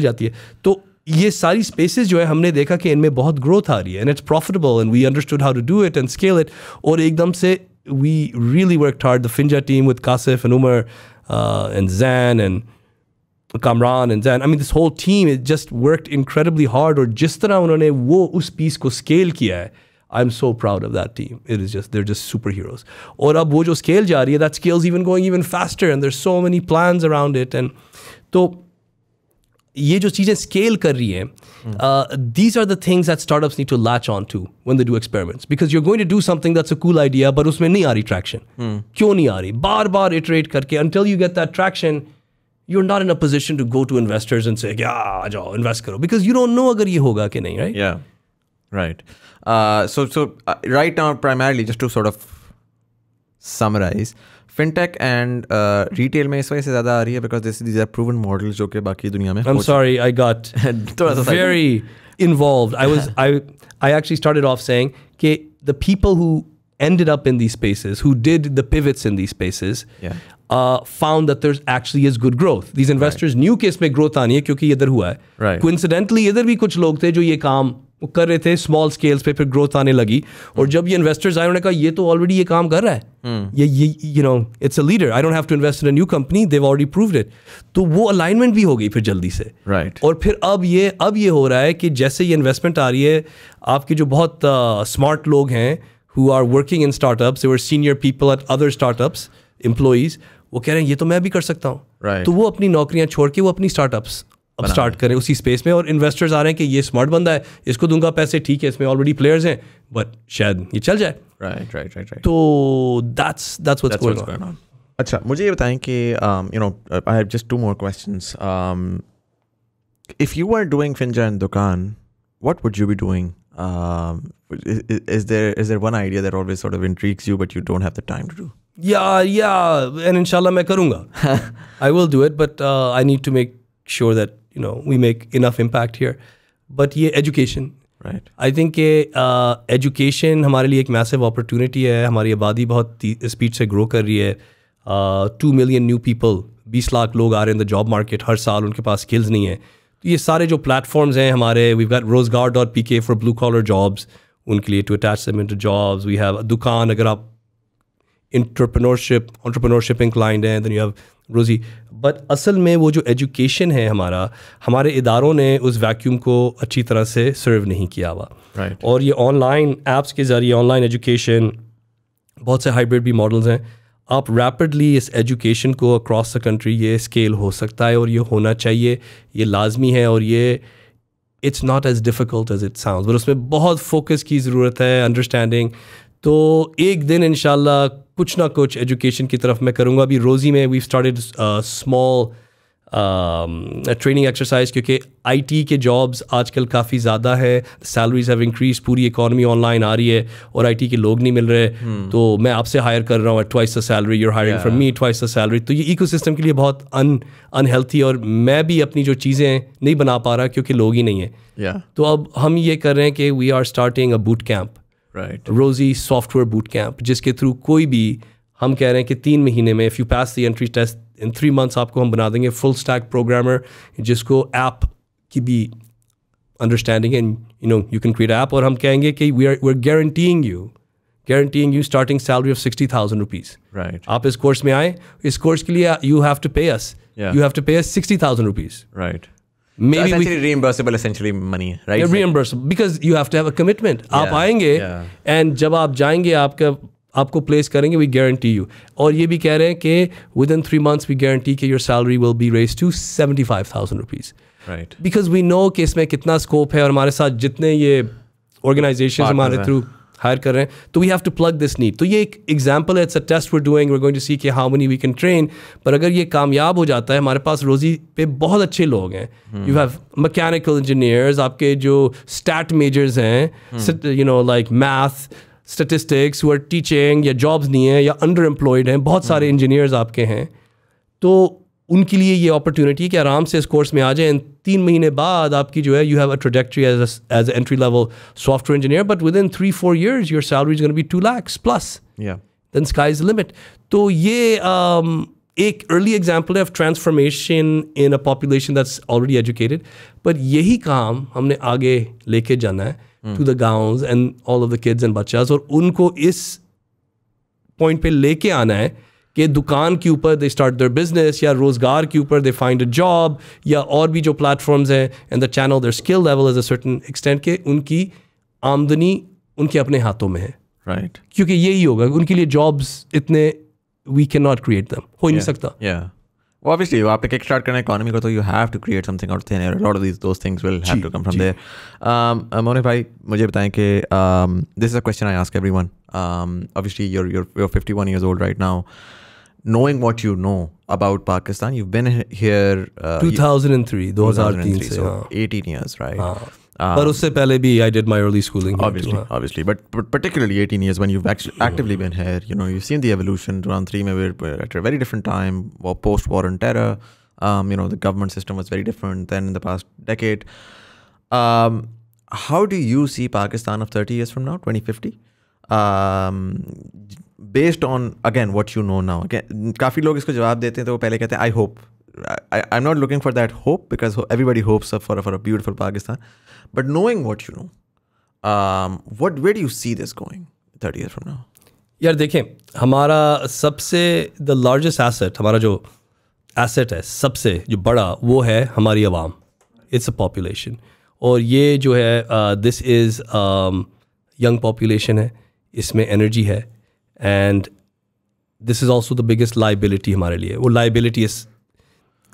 जाती है। तो ये सारी स्पेसेस जो है हमने देखा कि इनमें बहुत ग्रोथ आ रही है, and it's profitable, and we understood how to do it and scale it, और एकदम से we really worked hard, the Finja team with Kasif and Umar and Zain and Kamran and Zan, I mean this whole team, it just worked incredibly hard, और जिस तरह उन्होंने वो उस piece को स्केल किया है, I am so proud of that team. It is just, they're just superheroes. और अब वो जो स्केल जा रही है, that scale is even going even faster and there's so many plans around it. And तो ये जो चीज़ें स्केल कर रही हैं, these are the things that startups need to latch on to when they do experiments, because you're going to do something that's a cool idea but उसमें नहीं आ रही traction. क्यों नहीं आ रही? बार बार iterate करके until you get that traction, you're not in a position to go to investors and say, yeah, आ जाओ invest करो, because you don't know अगर ये होगा कि नहीं, right? Yeah, right. So right now, primarily, just to sort of summarize, fintech and retail में इस वजह से ज़्यादा आ रही है because these are proven models जो कि बाकी दुनिया में. I'm sorry, I got very involved. I actually started off saying कि the people who ended up in these spaces, who did the pivots in these spaces, found that there's actually is good growth. These investors knew कि इसमें growth आनी है क्योंकि इधर हुआ है. Right. Coincidentally इधर भी कुछ लोग थे जो ये काम कर रहे थे स्मॉल स्केल्स पे, फिर ग्रोथ आने लगी. और जब ये इन्वेस्टर्स आए, उन्होंने कहा ये तो ऑलरेडी ये काम कर रहा है, ये you know it's a leader, I don't have to invest in a new company, they have already proved it. तो वो अलाइनमेंट भी हो गई फिर जल्दी से. Right. और फिर अब ये हो रहा है कि जैसे ये इन्वेस्टमेंट आ रही है, आपके जो बहुत स्मार्ट लोग हैं who are working in startups, they were senior people at other startups, employees, वो कह रहे हैं ये तो मैं भी कर सकता हूँ. Right. तो वो अपनी नौकरियां छोड़ के वो अपनी स्टार्टअप्स अब स्टार्ट करें उसी स्पेस में. और इन्वेस्टर्स आ रहे हैं कि ये स्मार्ट बंदा है, इसको दूंगा पैसे, ठीक है इसमें ऑलरेडी प्लेयर्स हैं, बट शायद ये चल जाए. Right. तो that's what's going on. अच्छा, मुझे ये बताएं कि I have just 2 more questions. If you were doing Finja and Dukaan, what would you be doing? Is there one idea that always sort of intrigues you but you don't have the time to do? Yeah, and inshallah मैं करूँगा. I will do it, but I need to make sure that we make enough impact here. But ये education, right? I think कि education हमारे लिए एक massive opportunity है. हमारी आबादी बहुत स्पीड से grow कर रही है. 2 million new people, 20 लाख लोग आ रहे हैं in the job market हर साल, उनके पास skills नहीं है. तो ये सारे जो platforms हैं हमारे, we've got rozgar.pk for blue collar jobs, उनके लिए to attach them into jobs. We have दुकान, अगर आप entrepreneurship inclined हैं, then you have रोज़ी. बट असल में वो जो एजुकेशन है हमारे इदारों ने उस वैक्यूम को अच्छी तरह से सर्व नहीं किया हुआ. Right. और ये ऑनलाइन ऐप्स के ज़रिए ऑनलाइन एजुकेशन, बहुत से हाइब्रिड भी मॉडल्स हैं. आप रैपिडली इस एजुकेशन को अक्रॉस द कंट्री ये स्केल हो सकता है और ये होना चाहिए, ये लाजमी है. और ये it's not as difficult as it sounds, but उसमें बहुत फोकस की ज़रूरत है, अंडरस्टैंडिंग. तो एक दिन इंशाल्लाह कुछ ना कुछ एजुकेशन की तरफ मैं करूँगा. अभी रोज़ी में we started small training exercise, क्योंकि आईटी के जॉब्स आजकल काफ़ी ज़्यादा है, सैलरीज हैव इंक्रीज, पूरी इकॉनमी ऑनलाइन आ रही है और आईटी के लोग नहीं मिल रहे. तो मैं आपसे हायर कर रहा हूँ at twice the salary, you're hiring from me twice the salary. तो ये इकोसिस्टम के लिए बहुत अनहेल्थी, और मैं भी अपनी जो चीज़ें नहीं बना पा रहा क्योंकि लोग ही नहीं है. तो अब हम ये कर रहे हैं कि we are starting a boot camp, Rozee software boot camp, जिसके थ्रू कोई भी, हम कह रहे हैं कि 3 महीने में, if you pass the entry test in 3 months, आपको हम बना देंगे फुल स्टैक प्रोग्रामर, जिसको ऐप की भी understanding and you can create app. और हम कहेंगे कि we are guaranteeing you starting salary of 60,000 rupees. Right. आप इस कोर्स में आए, इस कोर्स के लिए यू हैव टू पे अस, यू हैव टू पे अस 60,000 rupees. Right. Maybe essentially reimbursable, essentially money, right? Yeah, reimbursable, because you have to have a commitment. आप आएंगे and जब आप जाएंगे आपको प्लेस करेंगे, we guarantee you. और ये भी कह रहे हैं कि within 3 months we guarantee कि your salary will be raised to 75,000 rupees. Right. Because we know कि इसमें कितना स्कोप है, और हमारे साथ जितने ये organizations हमारे थ्रू हायर कर रहे हैं, तो we have to plug this need. तो ये एक एग्जाम्पल है, it's a test we're doing, we're going to see कि how many we can train. पर अगर ये कामयाब हो जाता है, हमारे पास रोज़ी पे बहुत अच्छे लोग हैं. You have mechanical engineers, आपके जो stat majors हैं, like math, statistics, who are teaching, या jobs नहीं है या underemployed हैं, बहुत सारे engineers आपके हैं. तो उनके लिए ये अपॉर्चुनिटी है कि आराम से इस कोर्स में आ जाए. 3 महीने बाद आपकी जो है, you have a trajectory as entry level software engineer, but within 3-4 years your salary is going to be 2 lakhs plus. Then sky is the limit. तो ये एक अर्ली एग्जाम्पल है of transformation in a population that's already educated. पर यही काम हमने आगे लेके जाना है टू द गाँव्स and all of the kids and बच्चास, और उनको इस पॉइंट पे लेके आना है कि दुकान के ऊपर दे स्टार्ट देयर बिजनेस, या रोज़गार के ऊपर दे फाइंड अ जॉब, या और भी जो प्लेटफॉर्म्स हैं, and the channel their skill level is a certain extent के उनकी आमदनी उनके अपने हाथों में है, राइट क्योंकि यही होगा उनके लिए जॉब्स इतने we can not create them, हो ही नहीं सकता. Well, obviously, आप किक स्टार्ट करना इकोनॉमी को तो you have to create something out there. Lot of those things will have to come from there. Monis भाई मुझे बताएं कि this is a question I ask everyone. Obviously you're 51 years old right now. Knowing what you know about Pakistan, you've been here 2003 से, so 18 years, right? पर उससे पहले भी I did my early schooling here too, obviously, but particularly 18 years when you've actually actively been here, you know, you've seen the evolution. 2003 we're at a very different time, post-war and terror. You know, the government system was very different than in the past decade. How do you see Pakistan of 30 years from now, 2050? Based on, again, what you know now. Again, काफ़ी लोग इसको जवाब देते हैं तो वो पहले कहते हैं I hope. I'm not looking for that hope because everybody hopes for a beautiful Pakistan. But knowing what you know, where do you see this going 30 years from now? यार देखें, हमारा सबसे द लार्जेस्ट एसेट, हमारा जो asset है सबसे जो बड़ा, वो है हमारी आवाम. It's a population. और ये जो है दिस इज़ यंग पॉपुलेशन है, इसमें एनर्जी है, and this is also the biggest liability हमारे लिए. वो लाइबिलिटी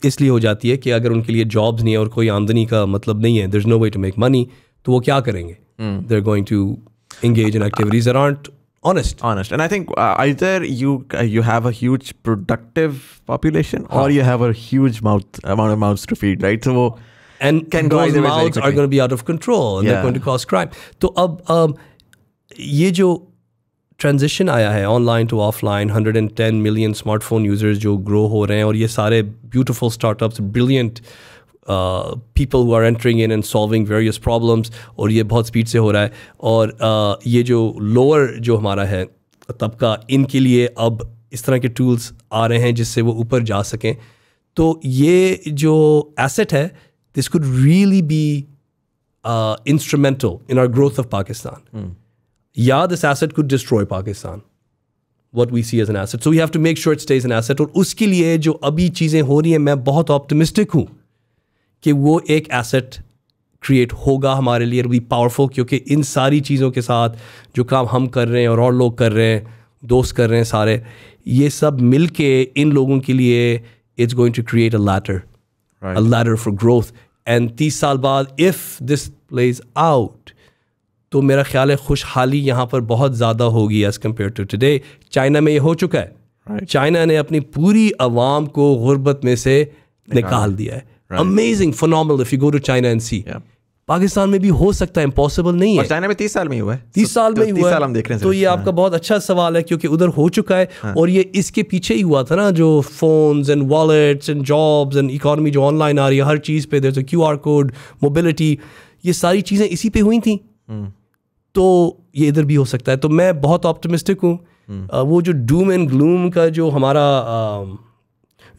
इसलिए हो जाती है कि अगर उनके लिए जॉब्स नहीं है और कोई आमदनी का मतलब नहीं है, there is no way to make money, तो वो क्या करेंगे? They are going to engage in activities that aren't honest. And I think either you have a huge productive population or you have a huge amount of mouths to feed, right? So and those mouths are going to be out of control and they're going to cause crime. तो अब ये जो transition आया है online to offline, 110 million smartphone users जो grow हो रहे हैं, और ये सारे beautiful startups, brilliant people who are entering in and solving various problems, और ये बहुत स्पीड से हो रहा है. और ये जो लोअर जो हमारा है तबका, इनके लिए अब इस तरह के टूल्स आ रहे हैं जिससे वो ऊपर जा सकें. तो ये जो एसेट है, this could really be instrumental in our growth of Pakistan. या this asset could destroy Pakistan, what we see as an asset. So we have to make sure it stays an asset. और उसके लिए जो अभी चीज़ें हो रही हैं, मैं बहुत ऑप्टिमिस्टिक हूँ कि वो एक एसेट क्रिएट होगा हमारे लिए, बी पावरफुल, क्योंकि इन सारी चीज़ों के साथ जो काम हम कर रहे हैं और लोग कर रहे हैं, दोस्त कर रहे हैं सारे, ये सब मिल के इन लोगों के लिए it's going to create a ladder for growth. And 30 साल बाद इफ़ दिस प्लेज आउट, तो मेरा ख्याल है खुशहाली यहाँ पर बहुत ज़्यादा होगी as compare to today. China में ये हो चुका है. चाइना ने अपनी पूरी आवाम को गुर्बत में से निकाल दिया है. Amazing, phenomenal if you go to China and see. Pakistan में भी हो सकता है, इम्पॉसिबल नहीं है. और चाइना में 30 साल में ही हुआ है. 30 साल में ही हुआ है. हम देख रहे हैं. तो ये आपका बहुत अच्छा सवाल है, क्योंकि उधर हो चुका है. और ये इसके पीछे ही हुआ था ना, जो phones and wallets and jobs and economy जो ऑनलाइन आ रही है हर चीज़ पे, there is a QR code, mobility, ये सारी चीज़ें इसी पे हुई थी. तो ये इधर भी हो सकता है. तो मैं बहुत ऑप्टिमिस्टिक हूँ. वो जो डूम एंड ग्लूम का जो हमारा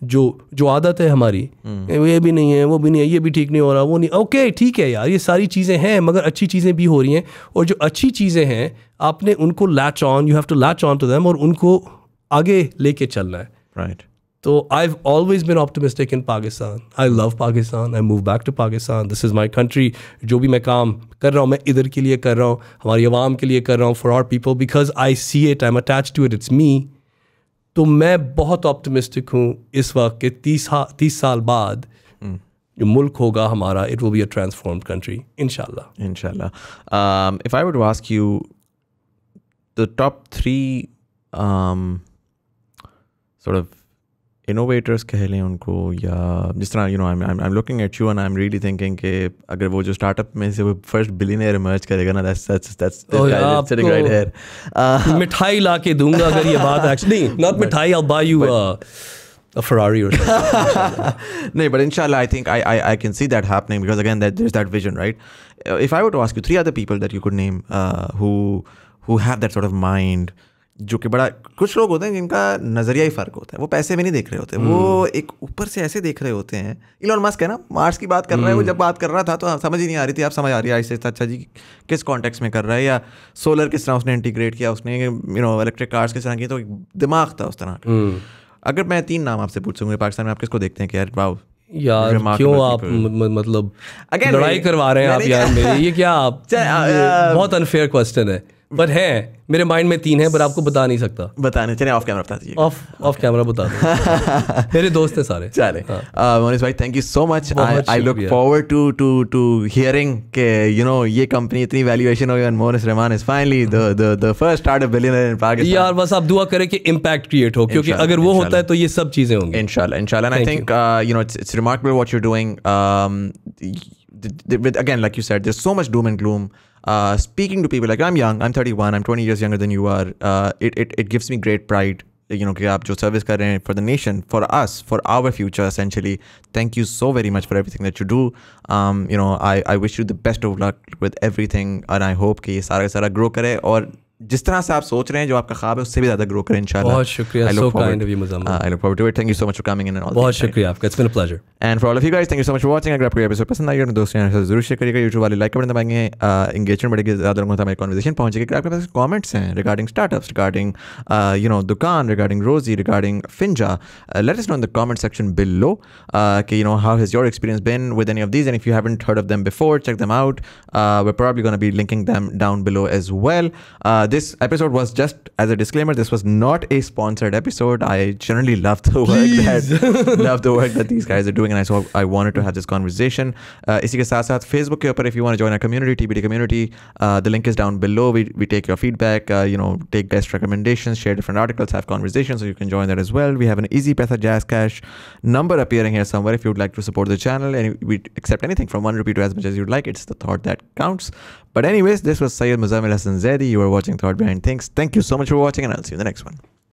जो आदत है हमारी, ये भी नहीं है, वो भी नहीं है, ये भी ठीक नहीं हो रहा, वो नहीं, ओके ठीक है यार, ये सारी चीज़ें हैं, मगर अच्छी चीज़ें भी हो रही हैं. और जो अच्छी चीज़ें हैं, आपने उनको latch on, you have to latch on to them, और उनको आगे लेके चलना है. राइट. तो I've always been optimistic in Pakistan. I love Pakistan. I moved back to Pakistan. This is my country. जो भी मैं काम कर रहा हूँ, मैं इधर के लिए कर रहा हूँ, हमारी आवाम के लिए कर रहा हूँ, for our people, because I see it, I'm attached to it, it's me. तो मैं बहुत ऑप्टिमिस्टिक हूँ इस वक्त के 30 साल बाद जो मुल्क होगा हमारा, it will be a transformed country, inshallah. Inshallah. If I were to ask you the top 3 sort of innovators कह लें उनको, या जिस तरह, you know, I'm looking at you and I'm really thinking कि अगर वो जो स्टार्टअप में से वो फर्स्ट बिलियनर इमर्ज करेगा ना, that's sitting right here. मिठाई ला के दूंगा अगर ये बात actually not मिठाई, I'll buy you a Ferrari or something. No, but inshallah, I think I can see that happening, because again there's that vision, right? If I were to ask you 3 other people that you could name who have that sort of mind, जो कि बड़ा, कुछ लोग होते हैं जिनका नज़रिया ही फ़र्क होता है, वो पैसे में नहीं देख रहे होते, वो एक ऊपर से ऐसे देख रहे होते हैं. इलॉन मस्क है ना, मार्स की बात कर रहा है, वो जब बात कर रहा था तो समझ ही नहीं आ रही थी, आप समझ आ रही है ऐसे, अच्छा जी किस कॉन्टेक्स्ट में कर रहा है, या सोलर किस तरह उसने इंटीग्रेट किया, उसने इलेक्ट्रिक कार्स किस तरह की, तो दिमाग था उस तरह का. अगर मैं 3 नाम आपसे पूछ सकूँगा पाकिस्तान में, आप किसको देखते हैं कि यार वाओ, यार remarkable क्यों आप people. मतलब Again, लड़ाई करवा रहे हैं आप यार मेरी, ये क्या आप बहुत अनफेयर क्वेश्चन है, पर है मेरे माइंड में 3 है पर आपको बता नहीं सकता। बताने चलिए ऑफ कैमरा बता दीजिए। ऑफ कैमरा बता दो। मेरे दोस्त हैं सारे। चले मोनिस भाई, thank you so much. I look शुक्रिया। फॉरवर्ड टू हियरिंग के ये कंपनी इतनी वैल्यूएशन हो गई, Monis Rahman is finally the first startup billionaire in Pakistan. यार बस आप दुआ करें कि इम्पैक्ट क्रिएट हो, क्योंकि अगर वो होता है तो ये सब चीजें होंगी। Inshallah. And I think it's remarkable what you're doing. Again, like you said, there's so much doom and gloom. Speaking to people, like I'm young, I'm 31, I'm 20 years younger than you are. It gives me great pride. कि आप जो service कर रहे हैं for the nation, for us, for our future, essentially. Thank you so very much for everything that you do. I wish you the best of luck with everything, and I hope कि ये सारा grow करे, और जिस तरह से आप सोच रहे हैं, जो आपका ख्वाब है, उससे भी ज़्यादा ग्रो करें इंशाल्लाह। बहुत शुक्रिया, so kind of you Muzammil. I look forward to it. Thank you so much for coming in and all. बहुत शुक्रिया आपका, it's been a pleasure. And for all of you guys, thank you so much for watching. अगर आपको ये episode पसंद आया तो दोस्तों के साथ जरूर शेयर करिएगा, YouTube वाले लाइक बटन दबाएंगे, एंगेजमेंट बढ़ेगी, ज़्यादा लोगों तक हमारी कॉन्वर्सेशन पहुंचेगी। अगर आपके पास कमेंट्स हैं रिगार्डिंग स्टार्टअप्स, रिगार्डिंग दुकान, रिगार्डिंग रोजी, regarding फिंजा, let us know in the comment section below कि how has your experience been with any of these, and if you haven't heard of them before, check them out. We're probably going to be linking them down below as well. This episode was just as a disclaimer, this was not a sponsored episode. I generally love the work that these guys are doing, and I wanted to have this conversation. इसी के साथ Facebook के ऊपर, if you want to join our community, TBD community, the link is down below. We take your feedback, take best recommendations, share different articles, have conversations, so you can join that as well. We have an Easy Paisa Jazz Cash number appearing here somewhere if you'd like to support the channel, and we accept anything from ₹1 to as much as you'd like. It's the thought that counts. But anyways, this was Syed Muzammil Hassan Zaidi. You are watching Thought Behind Things. Thank you so much for watching, and I'll see you in the next one.